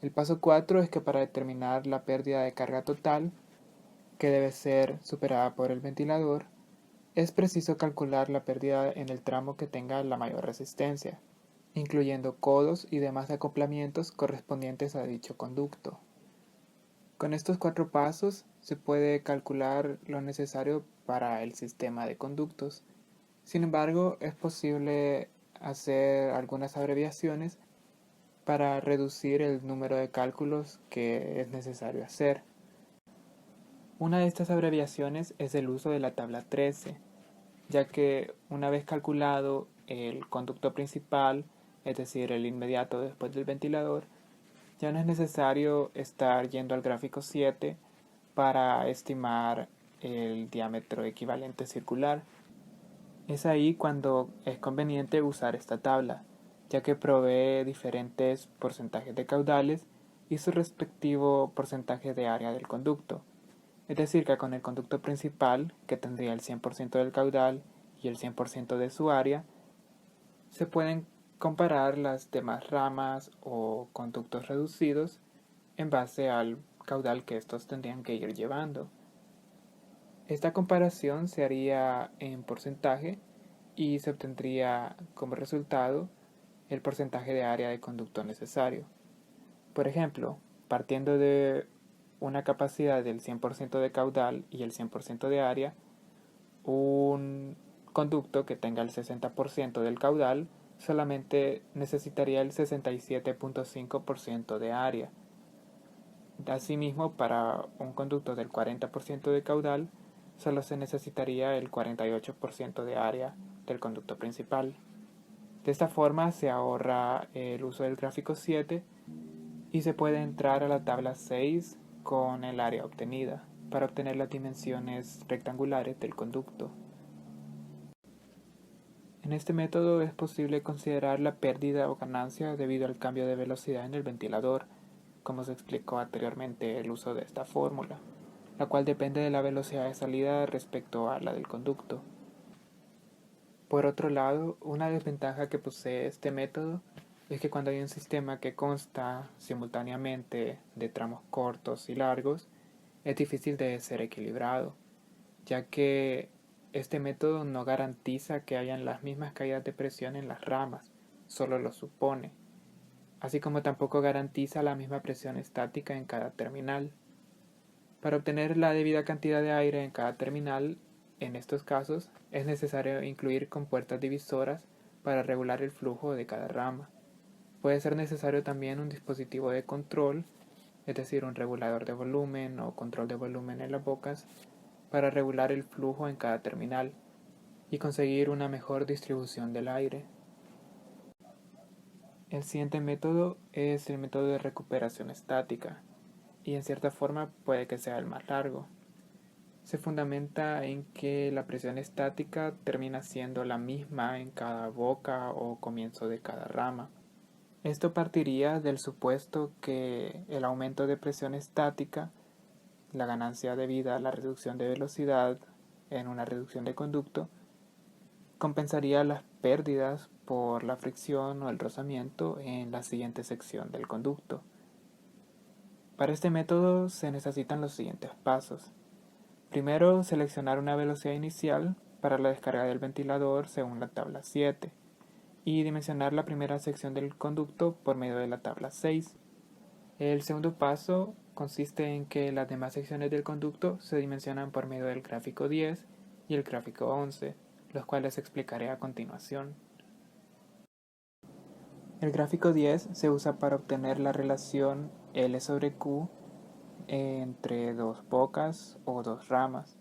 El paso 4 es que para determinar la pérdida de carga total, que debe ser superada por el ventilador, es preciso calcular la pérdida en el tramo que tenga la mayor resistencia, incluyendo codos y demás acoplamientos correspondientes a dicho conducto. Con estos 4 pasos se puede calcular lo necesario para el sistema de conductos. Sin embargo, es posible hacer algunas abreviaciones para reducir el número de cálculos que es necesario hacer. Una de estas abreviaciones es el uso de la tabla 13, ya que una vez calculado el conducto principal, es decir, el inmediato después del ventilador, ya no es necesario estar yendo al gráfico 7 para estimar el diámetro equivalente circular. Es ahí cuando es conveniente usar esta tabla, ya que provee diferentes porcentajes de caudales y su respectivo porcentaje de área del conducto. Es decir, que con el conducto principal, que tendría el 100% del caudal y el 100% de su área, se pueden comparar las demás ramas o conductos reducidos en base al caudal que estos tendrían que ir llevando. Esta comparación se haría en porcentaje y se obtendría como resultado el porcentaje de área de conducto necesario. Por ejemplo, partiendo de una capacidad del 100% de caudal y el 100% de área, un conducto que tenga el 60% del caudal solamente necesitaría el 67.5% de área. Asimismo, para un conducto del 40% de caudal, solo se necesitaría el 48% de área del conducto principal. De esta forma se ahorra el uso del gráfico 7 y se puede entrar a la tabla 6 con el área obtenida para obtener las dimensiones rectangulares del conducto. En este método es posible considerar la pérdida o ganancia debido al cambio de velocidad en el ventilador, como se explicó anteriormente el uso de esta fórmula, la cual depende de la velocidad de salida respecto a la del conducto. Por otro lado, una desventaja que posee este método es que cuando hay un sistema que consta simultáneamente de tramos cortos y largos, es difícil de ser equilibrado, ya que este método no garantiza que hayan las mismas caídas de presión en las ramas, solo lo supone, así como tampoco garantiza la misma presión estática en cada terminal. Para obtener la debida cantidad de aire en cada terminal, en estos casos, es necesario incluir compuertas divisoras para regular el flujo de cada rama. Puede ser necesario también un dispositivo de control, es decir, un regulador de volumen o control de volumen en las bocas, para regular el flujo en cada terminal y conseguir una mejor distribución del aire. El siguiente método es el método de recuperación estática, y en cierta forma puede que sea el más largo. Se fundamenta en que la presión estática termina siendo la misma en cada boca o comienzo de cada rama. Esto partiría del supuesto que el aumento de presión estática, la ganancia debida a la reducción de velocidad en una reducción de conducto, compensaría las pérdidas por la fricción o el rozamiento en la siguiente sección del conducto. Para este método se necesitan los siguientes pasos. Primero, seleccionar una velocidad inicial para la descarga del ventilador según la tabla 7 y dimensionar la primera sección del conducto por medio de la tabla 6. El segundo paso consiste en que las demás secciones del conducto se dimensionan por medio del gráfico 10 y el gráfico 11, los cuales explicaré a continuación. El gráfico 10 se usa para obtener la relación L sobre Q entre dos bocas o dos ramas.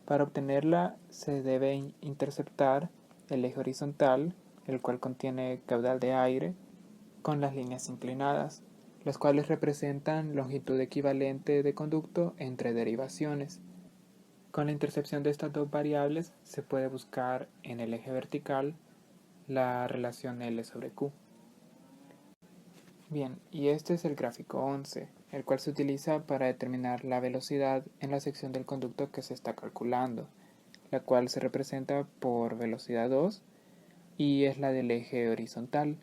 Para obtenerla se debe interceptar el eje horizontal, el cual contiene caudal de aire, con las líneas inclinadas, las cuales representan longitud equivalente de conducto entre derivaciones. Con la intercepción de estas dos variables se puede buscar en el eje vertical la relación L sobre Q. Bien, y este es el gráfico 11, el cual se utiliza para determinar la velocidad en la sección del conducto que se está calculando, la cual se representa por velocidad 2 y es la del eje horizontal.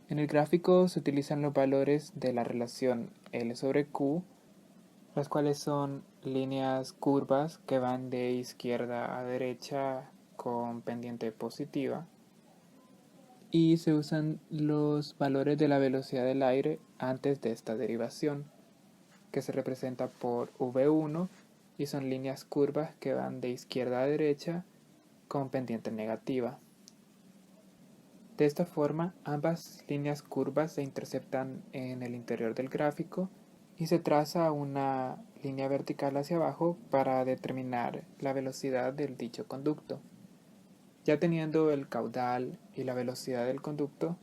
En el gráfico se utilizan los valores de la relación L sobre Q, las cuales son líneas curvas que van de izquierda a derecha con pendiente positiva, y se usan los valores de la velocidad del aire antes de esta derivación, que se representa por V1 y son líneas curvas que van de izquierda a derecha con pendiente negativa. De esta forma, ambas líneas curvas se interceptan en el interior del gráfico y se traza una línea vertical hacia abajo para determinar la velocidad del dicho conducto. Ya teniendo el caudal y la velocidad del conducto,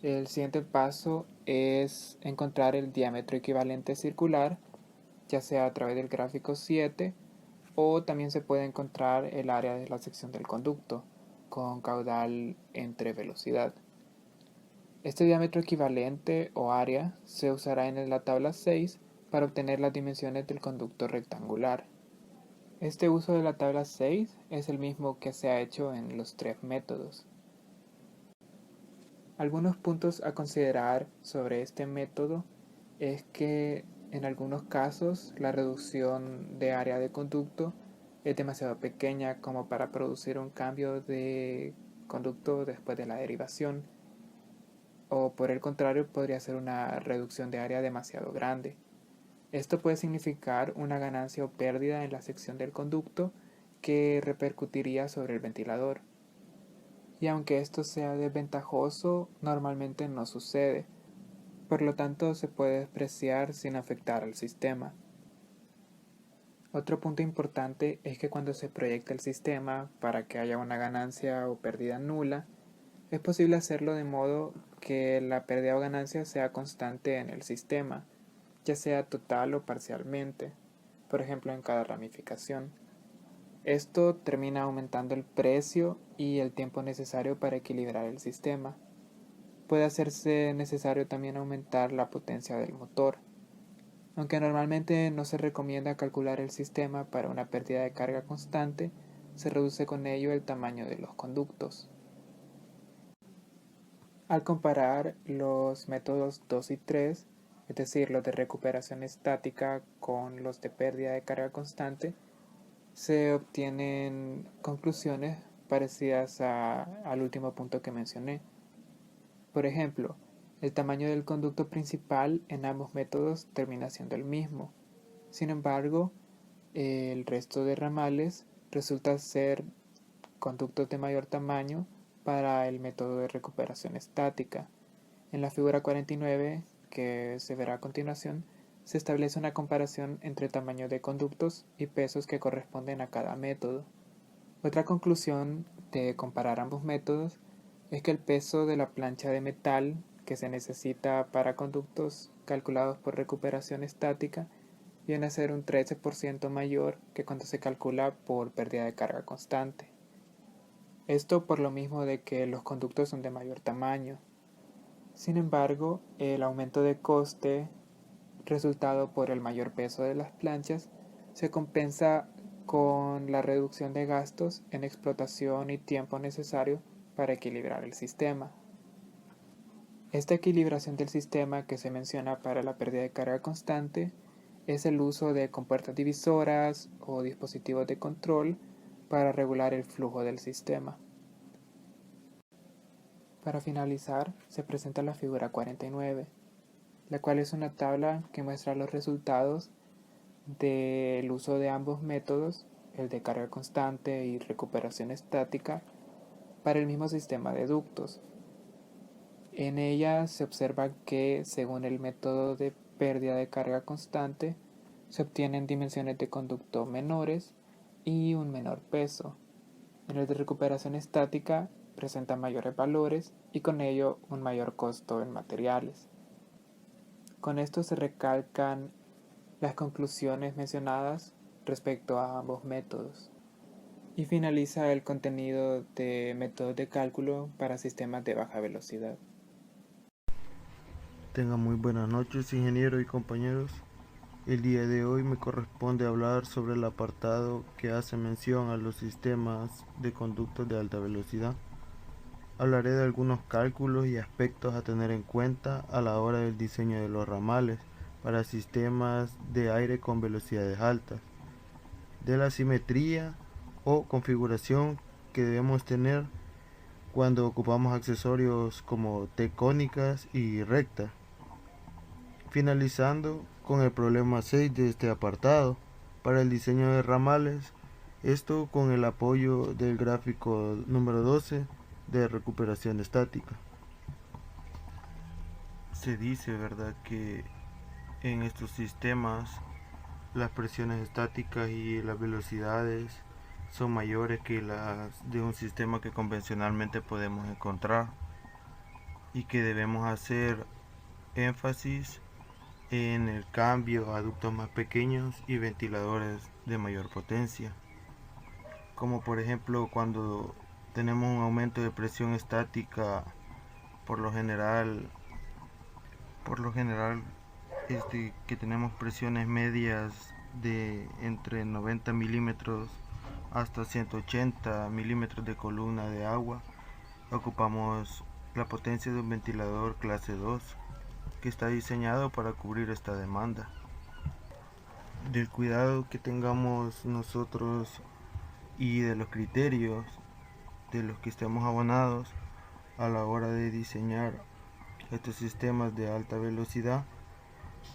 el siguiente paso es encontrar el diámetro equivalente circular, ya sea a través del gráfico 7, o también se puede encontrar el área de la sección del conducto, con caudal entre velocidad. Este diámetro equivalente o área se usará en la tabla 6 para obtener las dimensiones del conducto rectangular. Este uso de la tabla 6 es el mismo que se ha hecho en los tres métodos. Algunos puntos a considerar sobre este método es que en algunos casos la reducción de área de conducto es demasiado pequeña como para producir un cambio de conducto después de la derivación, o por el contrario podría ser una reducción de área demasiado grande. Esto puede significar una ganancia o pérdida en la sección del conducto que repercutiría sobre el ventilador. Y aunque esto sea desventajoso, normalmente no sucede, por lo tanto se puede despreciar sin afectar al sistema. Otro punto importante es que cuando se proyecta el sistema para que haya una ganancia o pérdida nula, es posible hacerlo de modo que la pérdida o ganancia sea constante en el sistema, ya sea total o parcialmente, por ejemplo en cada ramificación. Esto termina aumentando el precio y el tiempo necesario para equilibrar el sistema. Puede hacerse necesario también aumentar la potencia del motor. Aunque normalmente no se recomienda calcular el sistema para una pérdida de carga constante, se reduce con ello el tamaño de los conductos. Al comparar los métodos 2 y 3, es decir, los de recuperación estática con los de pérdida de carga constante, se obtienen conclusiones parecidas al último punto que mencioné. Por ejemplo, el tamaño del conducto principal en ambos métodos termina siendo el mismo. Sin embargo, el resto de ramales resulta ser conductos de mayor tamaño para el método de recuperación estática. En la figura 49, que se verá a continuación, se establece una comparación entre tamaño de conductos y pesos que corresponden a cada método. Otra conclusión de comparar ambos métodos es que el peso de la plancha de metal que se necesita para conductos calculados por recuperación estática viene a ser un 13% mayor que cuando se calcula por pérdida de carga constante. Esto por lo mismo de que los conductos son de mayor tamaño. Sin embargo, el aumento de coste resultado por el mayor peso de las planchas se compensa con la reducción de gastos en explotación y tiempo necesario para equilibrar el sistema. Esta equilibración del sistema que se menciona para la pérdida de carga constante es el uso de compuertas divisoras o dispositivos de control para regular el flujo del sistema. Para finalizar, se presenta la figura 49, la cual es una tabla que muestra los resultados del uso de ambos métodos, el de carga constante y recuperación estática, para el mismo sistema de ductos. En ella se observa que, según el método de pérdida de carga constante, se obtienen dimensiones de conducto menores y un menor peso. En el de recuperación estática presenta mayores valores y con ello un mayor costo en materiales. Con esto se recalcan las conclusiones mencionadas respecto a ambos métodos. Y finaliza el contenido de métodos de cálculo para sistemas de baja velocidad. Tengan muy buenas noches, ingenieros y compañeros. El día de hoy me corresponde hablar sobre el apartado que hace mención a los sistemas de conductos de alta velocidad. Hablaré de algunos cálculos y aspectos a tener en cuenta a la hora del diseño de los ramales para sistemas de aire con velocidades altas, de la simetría o configuración que debemos tener cuando ocupamos accesorios como T cónicas y rectas, finalizando con el problema 6 de este apartado para el diseño de ramales, esto con el apoyo del gráfico número 12 de recuperación estática. Se dice, ¿verdad?, que en estos sistemas las presiones estáticas y las velocidades son mayores que las de un sistema que convencionalmente podemos encontrar, y que debemos hacer énfasis en el cambio a ductos más pequeños y ventiladores de mayor potencia, como por ejemplo cuando tenemos un aumento de presión estática, por lo general que tenemos presiones medias de entre 90 milímetros hasta 180 milímetros de columna de agua, ocupamos la potencia de un ventilador clase 2 que está diseñado para cubrir esta demanda. Del cuidado que tengamos nosotros y de los criterios de los que estemos abonados a la hora de diseñar estos sistemas de alta velocidad,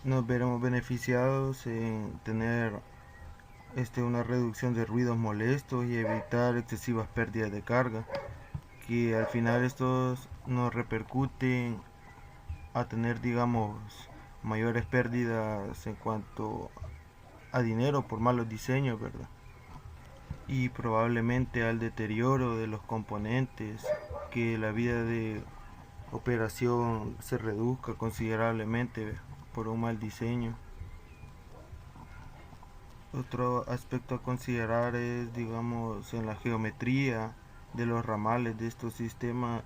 nos veremos beneficiados en tener una reducción de ruidos molestos y evitar excesivas pérdidas de carga, que al final estos nos repercuten a tener, digamos, mayores pérdidas en cuanto a dinero por malos diseños, ¿verdad? Y probablemente al deterioro de los componentes, que la vida de operación se reduzca considerablemente por un mal diseño. Otro aspecto a considerar es, digamos, en la geometría de los ramales de estos sistemas,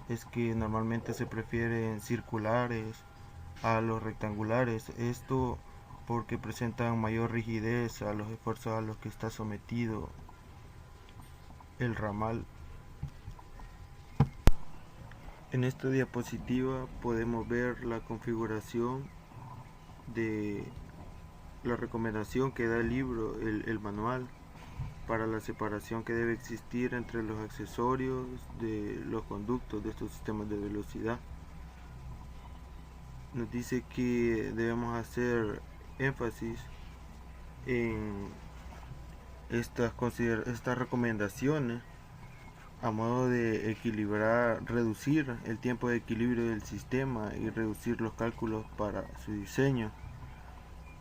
es que normalmente se prefieren circulares a los rectangulares, esto porque presentan mayor rigidez a los esfuerzos a los que está sometido el ramal. En esta diapositiva podemos ver la configuración de la recomendación que da el libro, el manual, para la separación que debe existir entre los accesorios de los conductos de estos sistemas de velocidad. Nos dice que debemos hacer énfasis en estas recomendaciones a modo de reducir el tiempo de equilibrio del sistema y reducir los cálculos para su diseño.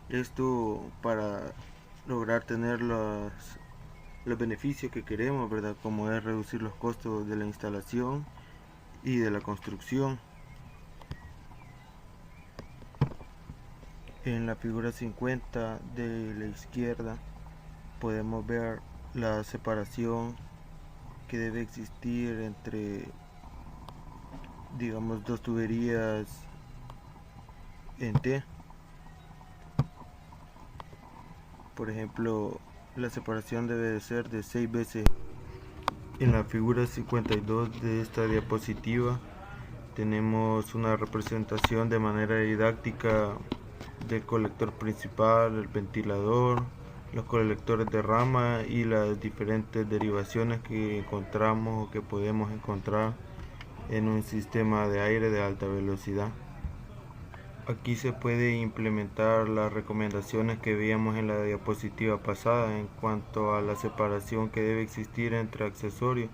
Esto para lograr tener los beneficios que queremos, ¿verdad?, como es reducir los costos de la instalación y de la construcción. En la figura 50 de la izquierda podemos ver la separación que debe existir entre, digamos, dos tuberías en T. Por ejemplo, la separación debe de ser de 6 veces. En la figura 52 de esta diapositiva tenemos una representación de manera didáctica del colector principal, el ventilador, los colectores de rama y las diferentes derivaciones que encontramos o que podemos encontrar en un sistema de aire de alta velocidad. Aquí se puede implementar las recomendaciones que veíamos en la diapositiva pasada en cuanto a la separación que debe existir entre accesorios,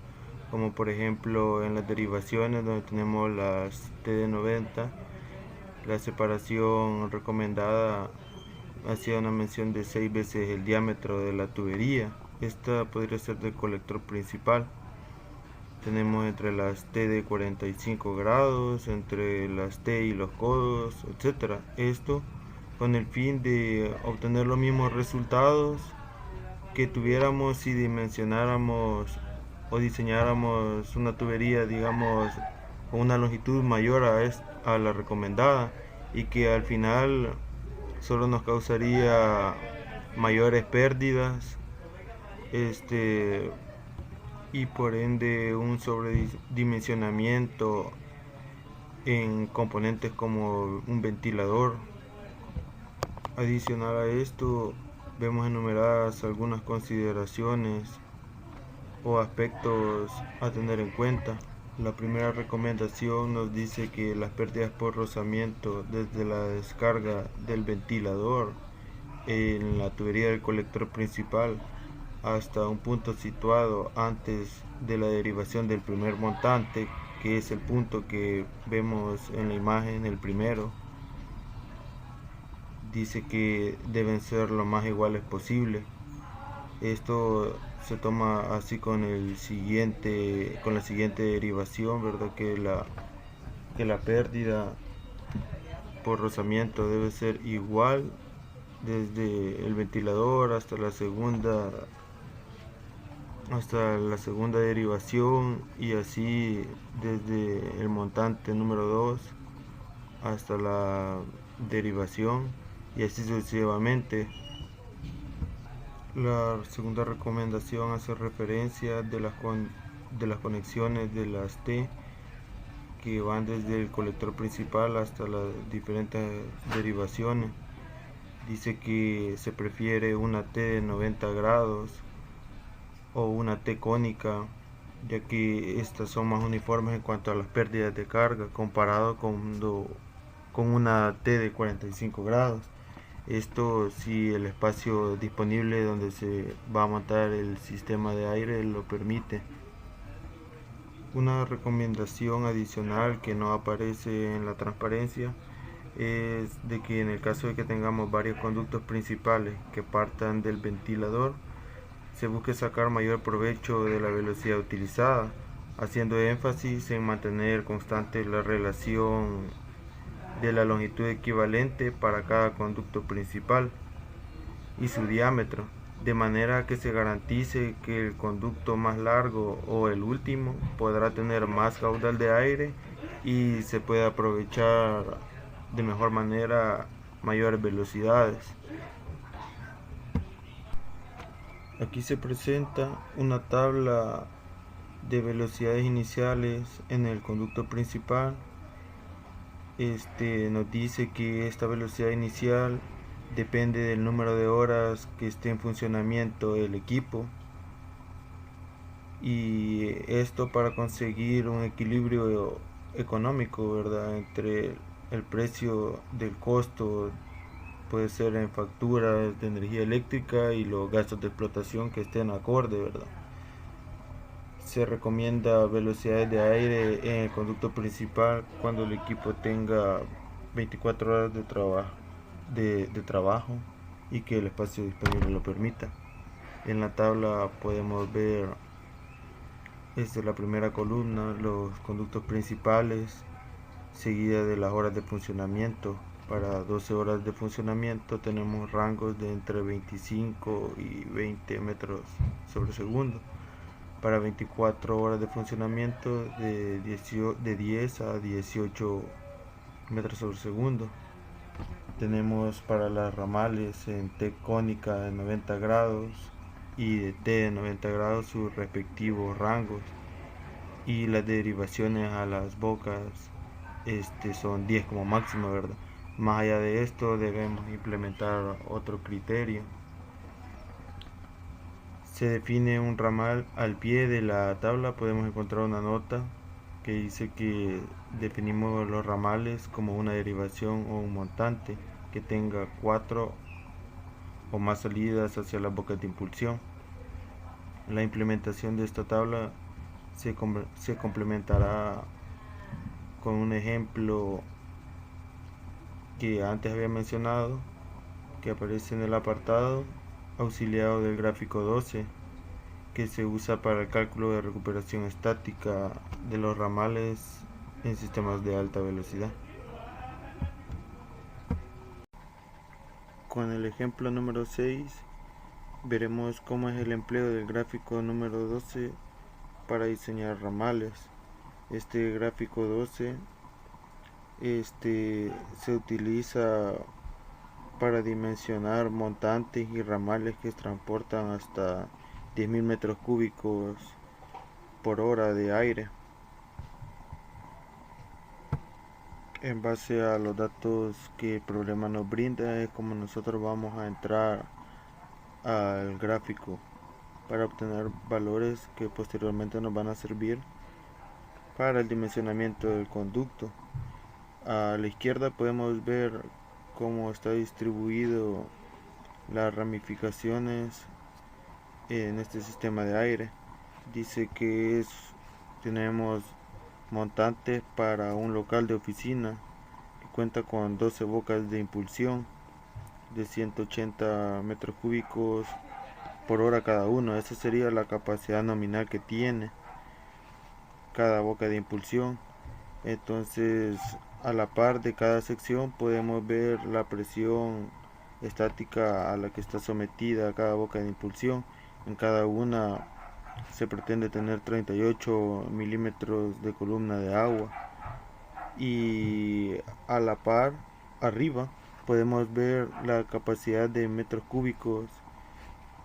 como por ejemplo en las derivaciones donde tenemos las TD90, la separación recomendada hacía una mención de 6 veces el diámetro de la tubería. Esta podría ser del colector principal. Tenemos entre las T de 45 grados, entre las T y los codos, etc. Esto con el fin de obtener los mismos resultados que tuviéramos si dimensionáramos o diseñáramos una tubería, digamos, con una longitud mayor a la recomendada, y que al final solo nos causaría mayores pérdidas y por ende un sobredimensionamiento en componentes como un ventilador. Adicional a esto, vemos enumeradas algunas consideraciones o aspectos a tener en cuenta. La primera recomendación nos dice que las pérdidas por rozamiento desde la descarga del ventilador en la tubería del colector principal hasta un punto situado antes de la derivación del primer montante, que es el punto que vemos en la imagen, el primero, dice que deben ser lo más iguales posible. Esto se toma así con la siguiente derivación, ¿verdad? Que la pérdida por rozamiento debe ser igual desde el ventilador hasta la segunda derivación, y así desde el montante número 2 hasta la derivación, y así sucesivamente. La segunda recomendación hace referencia de las conexiones de las T que van desde el colector principal hasta las diferentes derivaciones. Dice que se prefiere una T de 90 grados o una T cónica, ya que estas son más uniformes en cuanto a las pérdidas de carga comparado con una T de 45 grados. Esto si el espacio disponible donde se va a montar el sistema de aire lo permite. Una recomendación adicional que no aparece en la transparencia es de que en el caso de que tengamos varios conductos principales que partan del ventilador, se busque sacar mayor provecho de la velocidad utilizada, haciendo énfasis en mantener constante la relación de la longitud equivalente para cada conducto principal y su diámetro, de manera que se garantice que el conducto más largo o el último podrá tener más caudal de aire y se puede aprovechar de mejor manera mayores velocidades. Aquí se presenta una tabla de velocidades iniciales en el conducto principal. Nos dice que esta velocidad inicial depende del número de horas que esté en funcionamiento el equipo, y esto para conseguir un equilibrio económico, ¿verdad? Entre el precio del costo, puede ser en facturas de energía eléctrica, y los gastos de explotación que estén acorde, ¿verdad? Se recomienda velocidades de aire en el conducto principal cuando el equipo tenga 24 horas de trabajo y que el espacio disponible lo permita. En la tabla podemos ver la primera columna, los conductos principales, seguida de las horas de funcionamiento. Para 12 horas de funcionamiento tenemos rangos de entre 25 y 20 metros sobre segundo. Para 24 horas de funcionamiento de 10 a 18 metros sobre segundo. Tenemos para las ramales en T cónica de 90 grados y de T de 90 grados sus respectivos rangos, y las derivaciones a las bocas son 10 como máximo, ¿verdad? Más allá de esto debemos implementar otro criterio. Se define un ramal. Al pie de la tabla podemos encontrar una nota que dice que definimos los ramales como una derivación o un montante que tenga 4 o más salidas hacia las bocas de impulsión. La implementación de esta tabla se complementará con un ejemplo que antes había mencionado, que aparece en el apartado auxiliado del gráfico 12, que se usa para el cálculo de recuperación estática de los ramales en sistemas de alta velocidad. Con el ejemplo número 6 veremos cómo es el empleo del gráfico número 12 para diseñar ramales. Este gráfico 12 se utiliza para dimensionar montantes y ramales que transportan hasta 10.000 metros cúbicos por hora de aire. En base a los datos que el problema nos brinda es como nosotros vamos a entrar al gráfico para obtener valores que posteriormente nos van a servir para el dimensionamiento del conducto. A la izquierda podemos ver cómo está distribuido las ramificaciones en este sistema de aire. Dice que tenemos montantes para un local de oficina que cuenta con 12 bocas de impulsión de 180 metros cúbicos por hora cada uno. Esa sería la capacidad nominal que tiene cada boca de impulsión. Entonces, a la par de cada sección podemos ver la presión estática a la que está sometida cada boca de impulsión. En cada una se pretende tener 38 milímetros de columna de agua, y a la par arriba podemos ver la capacidad de metros cúbicos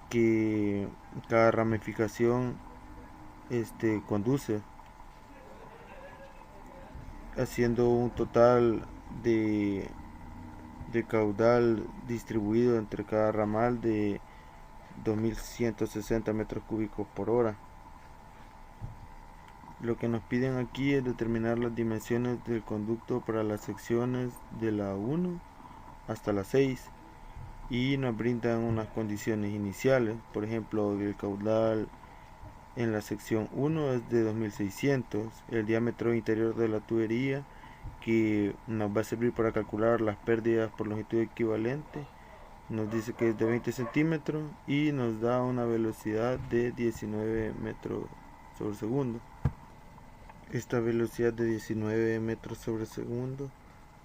que cada ramificación conduce, haciendo un total de caudal distribuido entre cada ramal de 2160 metros cúbicos por hora. Lo que nos piden aquí es determinar las dimensiones del conducto para las secciones de la 1 hasta la 6, y nos brindan unas condiciones iniciales. Por ejemplo, el caudal en la sección 1 es de 2600, el diámetro interior de la tubería, que nos va a servir para calcular las pérdidas por longitud equivalente, nos dice que es de 20 centímetros y nos da una velocidad de 19 metros sobre segundo. Esta velocidad de 19 metros sobre segundo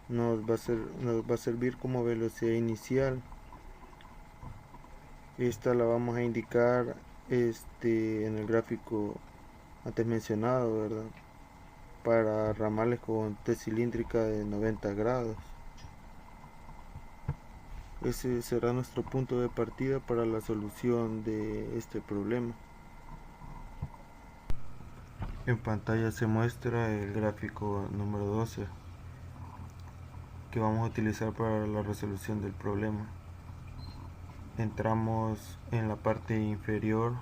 nos va a servir como velocidad inicial. Esta la vamos a indicar en el gráfico antes mencionado, ¿verdad? Para ramales con T cilíndrica de 90 grados. Ese será nuestro punto de partida para la solución de este problema. En pantalla se muestra el gráfico número 12 que vamos a utilizar para la resolución del problema. Entramos en la parte inferior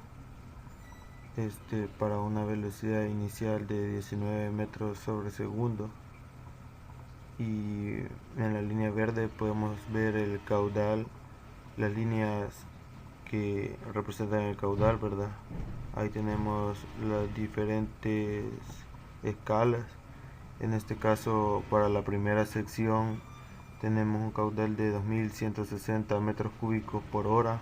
para una velocidad inicial de 19 metros sobre segundo, y en la línea verde podemos ver el caudal, las líneas que representan el caudal, ¿verdad? Ahí tenemos las diferentes escalas. En este caso, para la primera sección tenemos un caudal de 2160 metros cúbicos por hora,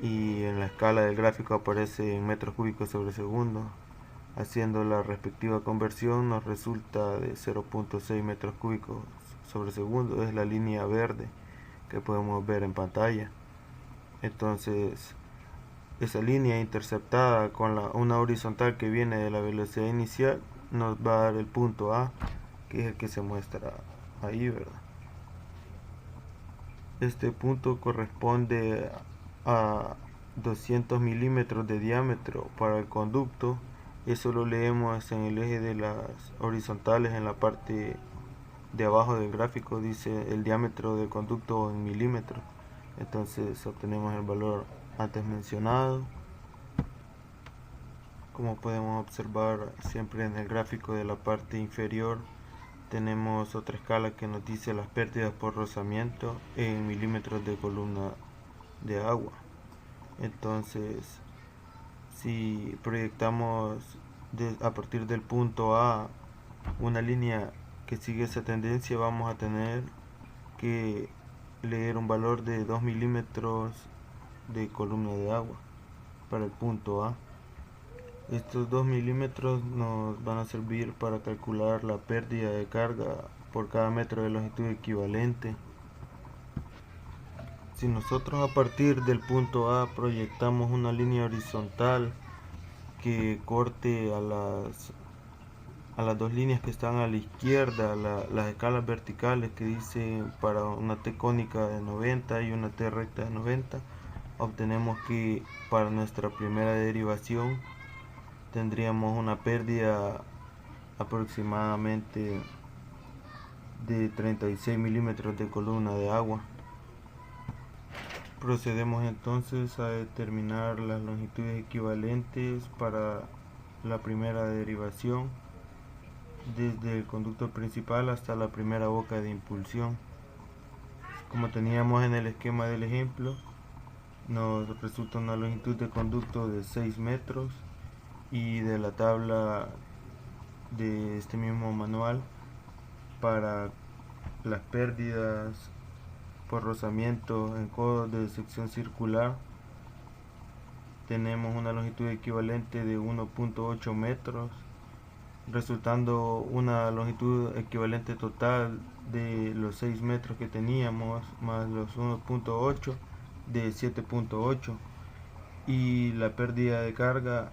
y en la escala del gráfico aparece en metros cúbicos sobre segundo. Haciendo la respectiva conversión nos resulta de 0.6 metros cúbicos sobre segundo. Es la línea verde que podemos ver en pantalla. Entonces, esa línea interceptada con una horizontal que viene de la velocidad inicial nos va a dar el punto A, que es el que se muestra ahí, ¿verdad? Este punto corresponde a 200 milímetros de diámetro para el conducto. Eso lo leemos en el eje de las horizontales. En la parte de abajo del gráfico dice el diámetro del conducto en milímetros. Entonces obtenemos el valor antes mencionado. Como podemos observar, siempre en el gráfico de la parte inferior tenemos otra escala que nos dice las pérdidas por rozamiento en milímetros de columna de agua. Entonces, si proyectamos a partir del punto A una línea que sigue esa tendencia, vamos a tener que leer un valor de 2 milímetros de columna de agua para el punto A. Estos 2 milímetros nos van a servir para calcular la pérdida de carga por cada metro de longitud equivalente. Si nosotros a partir del punto A proyectamos una línea horizontal que corte a las dos líneas que están a la izquierda, las escalas verticales que dicen para una T cónica de 90 y una T recta de 90, obtenemos que para nuestra primera derivación tendríamos una pérdida aproximadamente de 36 milímetros de columna de agua. Procedemos entonces a determinar las longitudes equivalentes para la primera derivación. desde el conducto principal hasta la primera boca de impulsión. Como teníamos en el esquema del ejemplo, nos resulta una longitud de conducto de 6 metros, y de la tabla de este mismo manual, para las pérdidas por rozamiento en codos de sección circular, tenemos una longitud equivalente de 1.8 metros, resultando una longitud equivalente total de los 6 metros que teníamos más los 1.8 de 7.8, y la pérdida de carga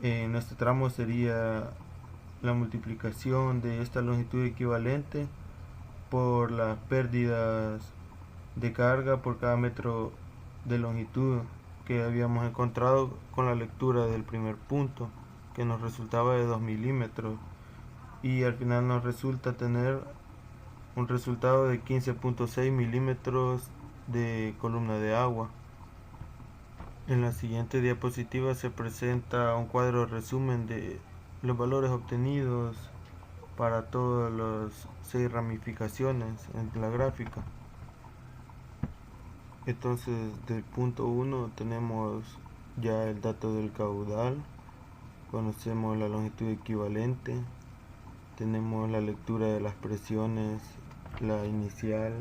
en este tramo sería la multiplicación de esta longitud equivalente por las pérdidas de carga por cada metro de longitud que habíamos encontrado con la lectura del primer punto, que nos resultaba de 2 milímetros, y al final nos resulta tener un resultado de 15.6 milímetros de columna de agua. En la siguiente diapositiva se presenta un cuadro resumen de los valores obtenidos para todas las 6 ramificaciones en la gráfica. Entonces, del punto 1 tenemos ya el dato del caudal, conocemos la longitud equivalente, tenemos la lectura de las presiones, la inicial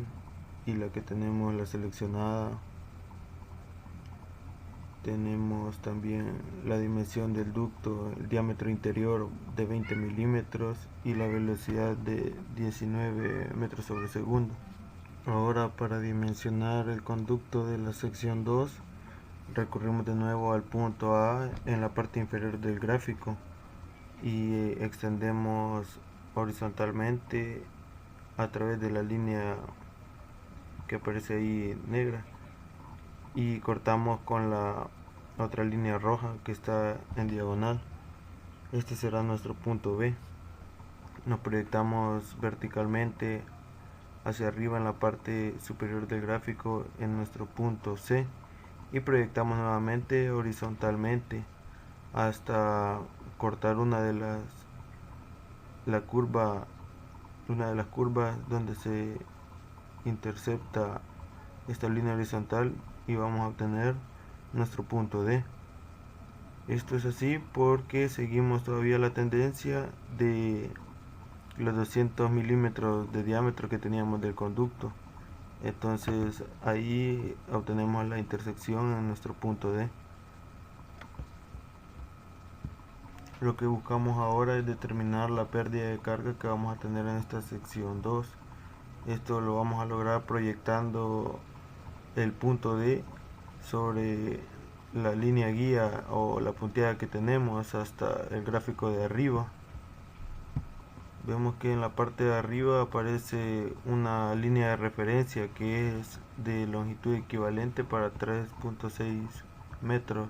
y la que tenemos la seleccionada. Tenemos también la dimensión del ducto, el diámetro interior de 20 milímetros y la velocidad de 19 metros sobre segundo. Ahora, para dimensionar el conducto de la sección 2, recurrimos de nuevo al punto A en la parte inferior del gráfico y extendemos horizontalmente a través de la línea que aparece ahí negra, y cortamos con la otra línea roja que está en diagonal. Este será nuestro punto B. Nos proyectamos verticalmente hacia arriba en la parte superior del gráfico en nuestro punto C, y proyectamos nuevamente horizontalmente hasta cortar una de las curvas donde se intercepta esta línea horizontal, y vamos a obtener nuestro punto D. Esto es así porque seguimos todavía la tendencia de los 200 milímetros de diámetro que teníamos del conducto. Entonces ahí obtenemos la intersección en nuestro punto D. Lo que buscamos ahora es determinar la pérdida de carga que vamos a tener en esta sección 2. Esto lo vamos a lograr proyectando el punto D sobre la línea guía o la punteada que tenemos hasta el gráfico de arriba. Vemos que en la parte de arriba aparece una línea de referencia que es de longitud equivalente para 3.6 metros.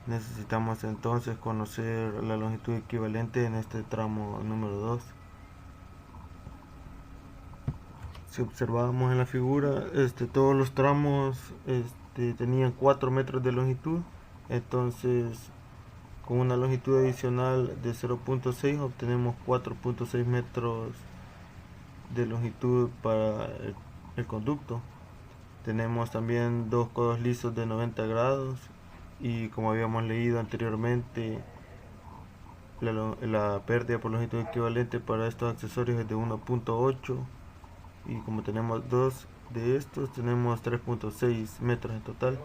Necesitamos entonces conocer la longitud equivalente en este tramo número 2. Si observamos en la figura, todos los tramos tenían 4 metros de longitud. Entonces, con una longitud adicional de 0.6 obtenemos 4.6 metros de longitud para el conducto. Tenemos también dos codos lisos de 90 grados, y como habíamos leído anteriormente, la pérdida por longitud equivalente para estos accesorios es de 1.8, y como tenemos dos de estos, tenemos 3.6 metros en total.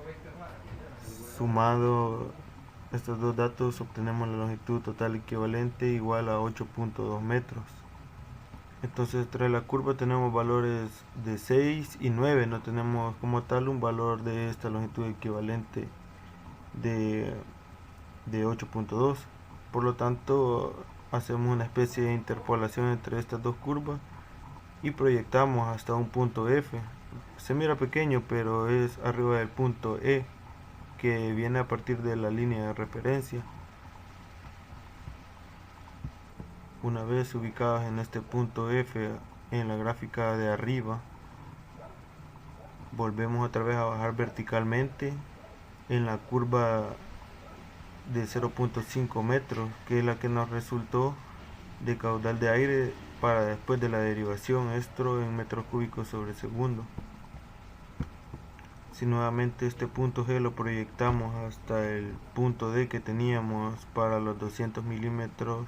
Sumado estos dos datos, obtenemos la longitud total equivalente igual a 8.2 metros. Entonces, tras la curva tenemos valores de 6 y 9, no tenemos como tal un valor de esta longitud equivalente de 8.2. Por lo tanto, hacemos una especie de interpolación entre estas dos curvas y proyectamos hasta un punto F. Se mira pequeño, pero es arriba del punto E, que viene a partir de la línea de referencia. Una vez ubicados en este punto F en la gráfica de arriba, volvemos otra vez a bajar verticalmente en la curva de 0.5 metros, que es la que nos resultó de caudal de aire para después de la derivación, esto en metros cúbicos sobre segundo. Si nuevamente este punto G lo proyectamos hasta el punto D que teníamos para los 200 milímetros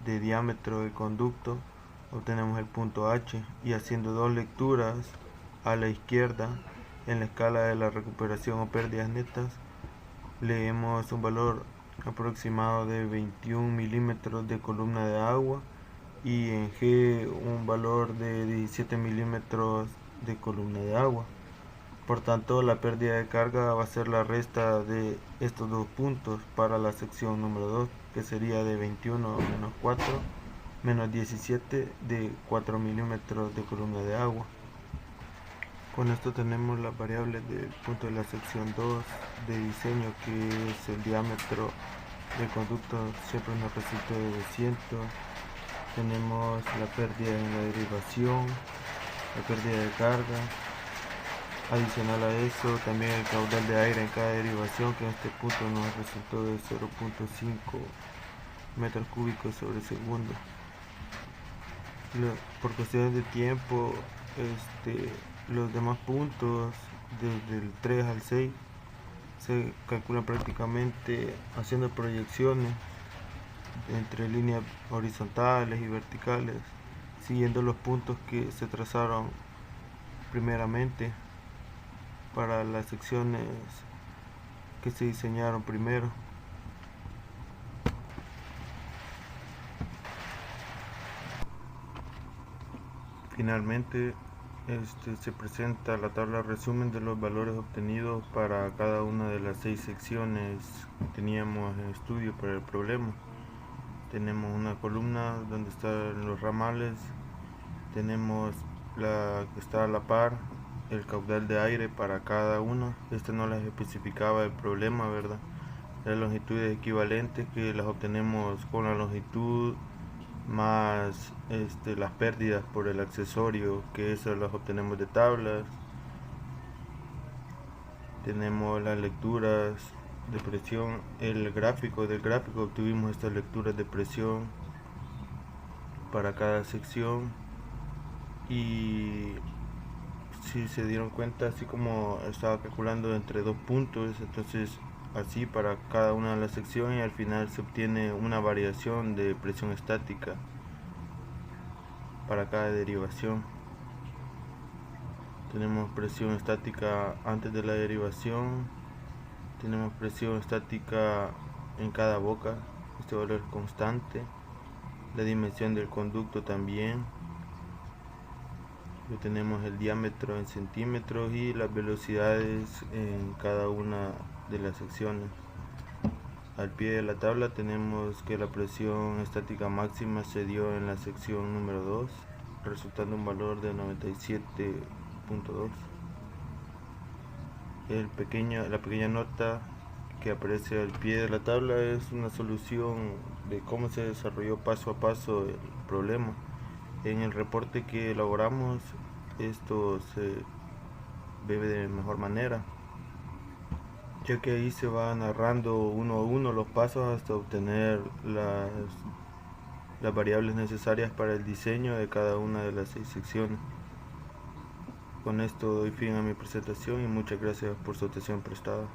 de diámetro del conducto, obtenemos el punto H, y haciendo dos lecturas a la izquierda en la escala de la recuperación o pérdidas netas, leemos un valor aproximado de 21 milímetros de columna de agua, y en G un valor de 17 milímetros de columna de agua. Por tanto, la pérdida de carga va a ser la resta de estos dos puntos para la sección número 2, que sería de 21 menos 4 menos 17 de 4 milímetros de columna de agua. Con esto tenemos las variables del punto de la sección 2 de diseño, que es el diámetro del conducto, siempre nos resulta de 200. Tenemos la pérdida en la derivación, la pérdida de carga. Adicional a eso, también el caudal de aire en cada derivación, que en este punto nos resultó de 0.5 metros cúbicos sobre segundo. Por cuestiones de tiempo, los demás puntos, desde el 3 al 6, se calculan prácticamente haciendo proyecciones entre líneas horizontales y verticales, siguiendo los puntos que se trazaron primeramente para las secciones que se diseñaron primero. Finalmente, se presenta la tabla resumen de los valores obtenidos para cada una de las 6 secciones que teníamos en estudio para el problema. Tenemos una columna donde están los ramales, tenemos la que está a la par, el caudal de aire para cada uno. No las especificaba el problema, ¿verdad? Las longitudes equivalentes, que las obtenemos con la longitud más las pérdidas por el accesorio, que esas las obtenemos de tablas. Tenemos las lecturas de presión, del gráfico obtuvimos estas lecturas de presión para cada sección. Y si se dieron cuenta, así como estaba calculando entre dos puntos, entonces así para cada una de las secciones, y al final se obtiene una variación de presión estática para cada derivación. Tenemos presión estática antes de la derivación, tenemos presión estática en cada boca, este valor es constante, la dimensión del conducto también. Tenemos el diámetro en centímetros y las velocidades en cada una de las secciones. Al pie de la tabla tenemos que la presión estática máxima se dio en la sección número 2, resultando un valor de 97.2. La pequeña nota que aparece al pie de la tabla es una solución de cómo se desarrolló paso a paso el problema. En el reporte que elaboramos, esto se ve de mejor manera, ya que ahí se va narrando uno a uno los pasos hasta obtener las variables necesarias para el diseño de cada una de las 6 secciones. Con esto doy fin a mi presentación y muchas gracias por su atención prestada.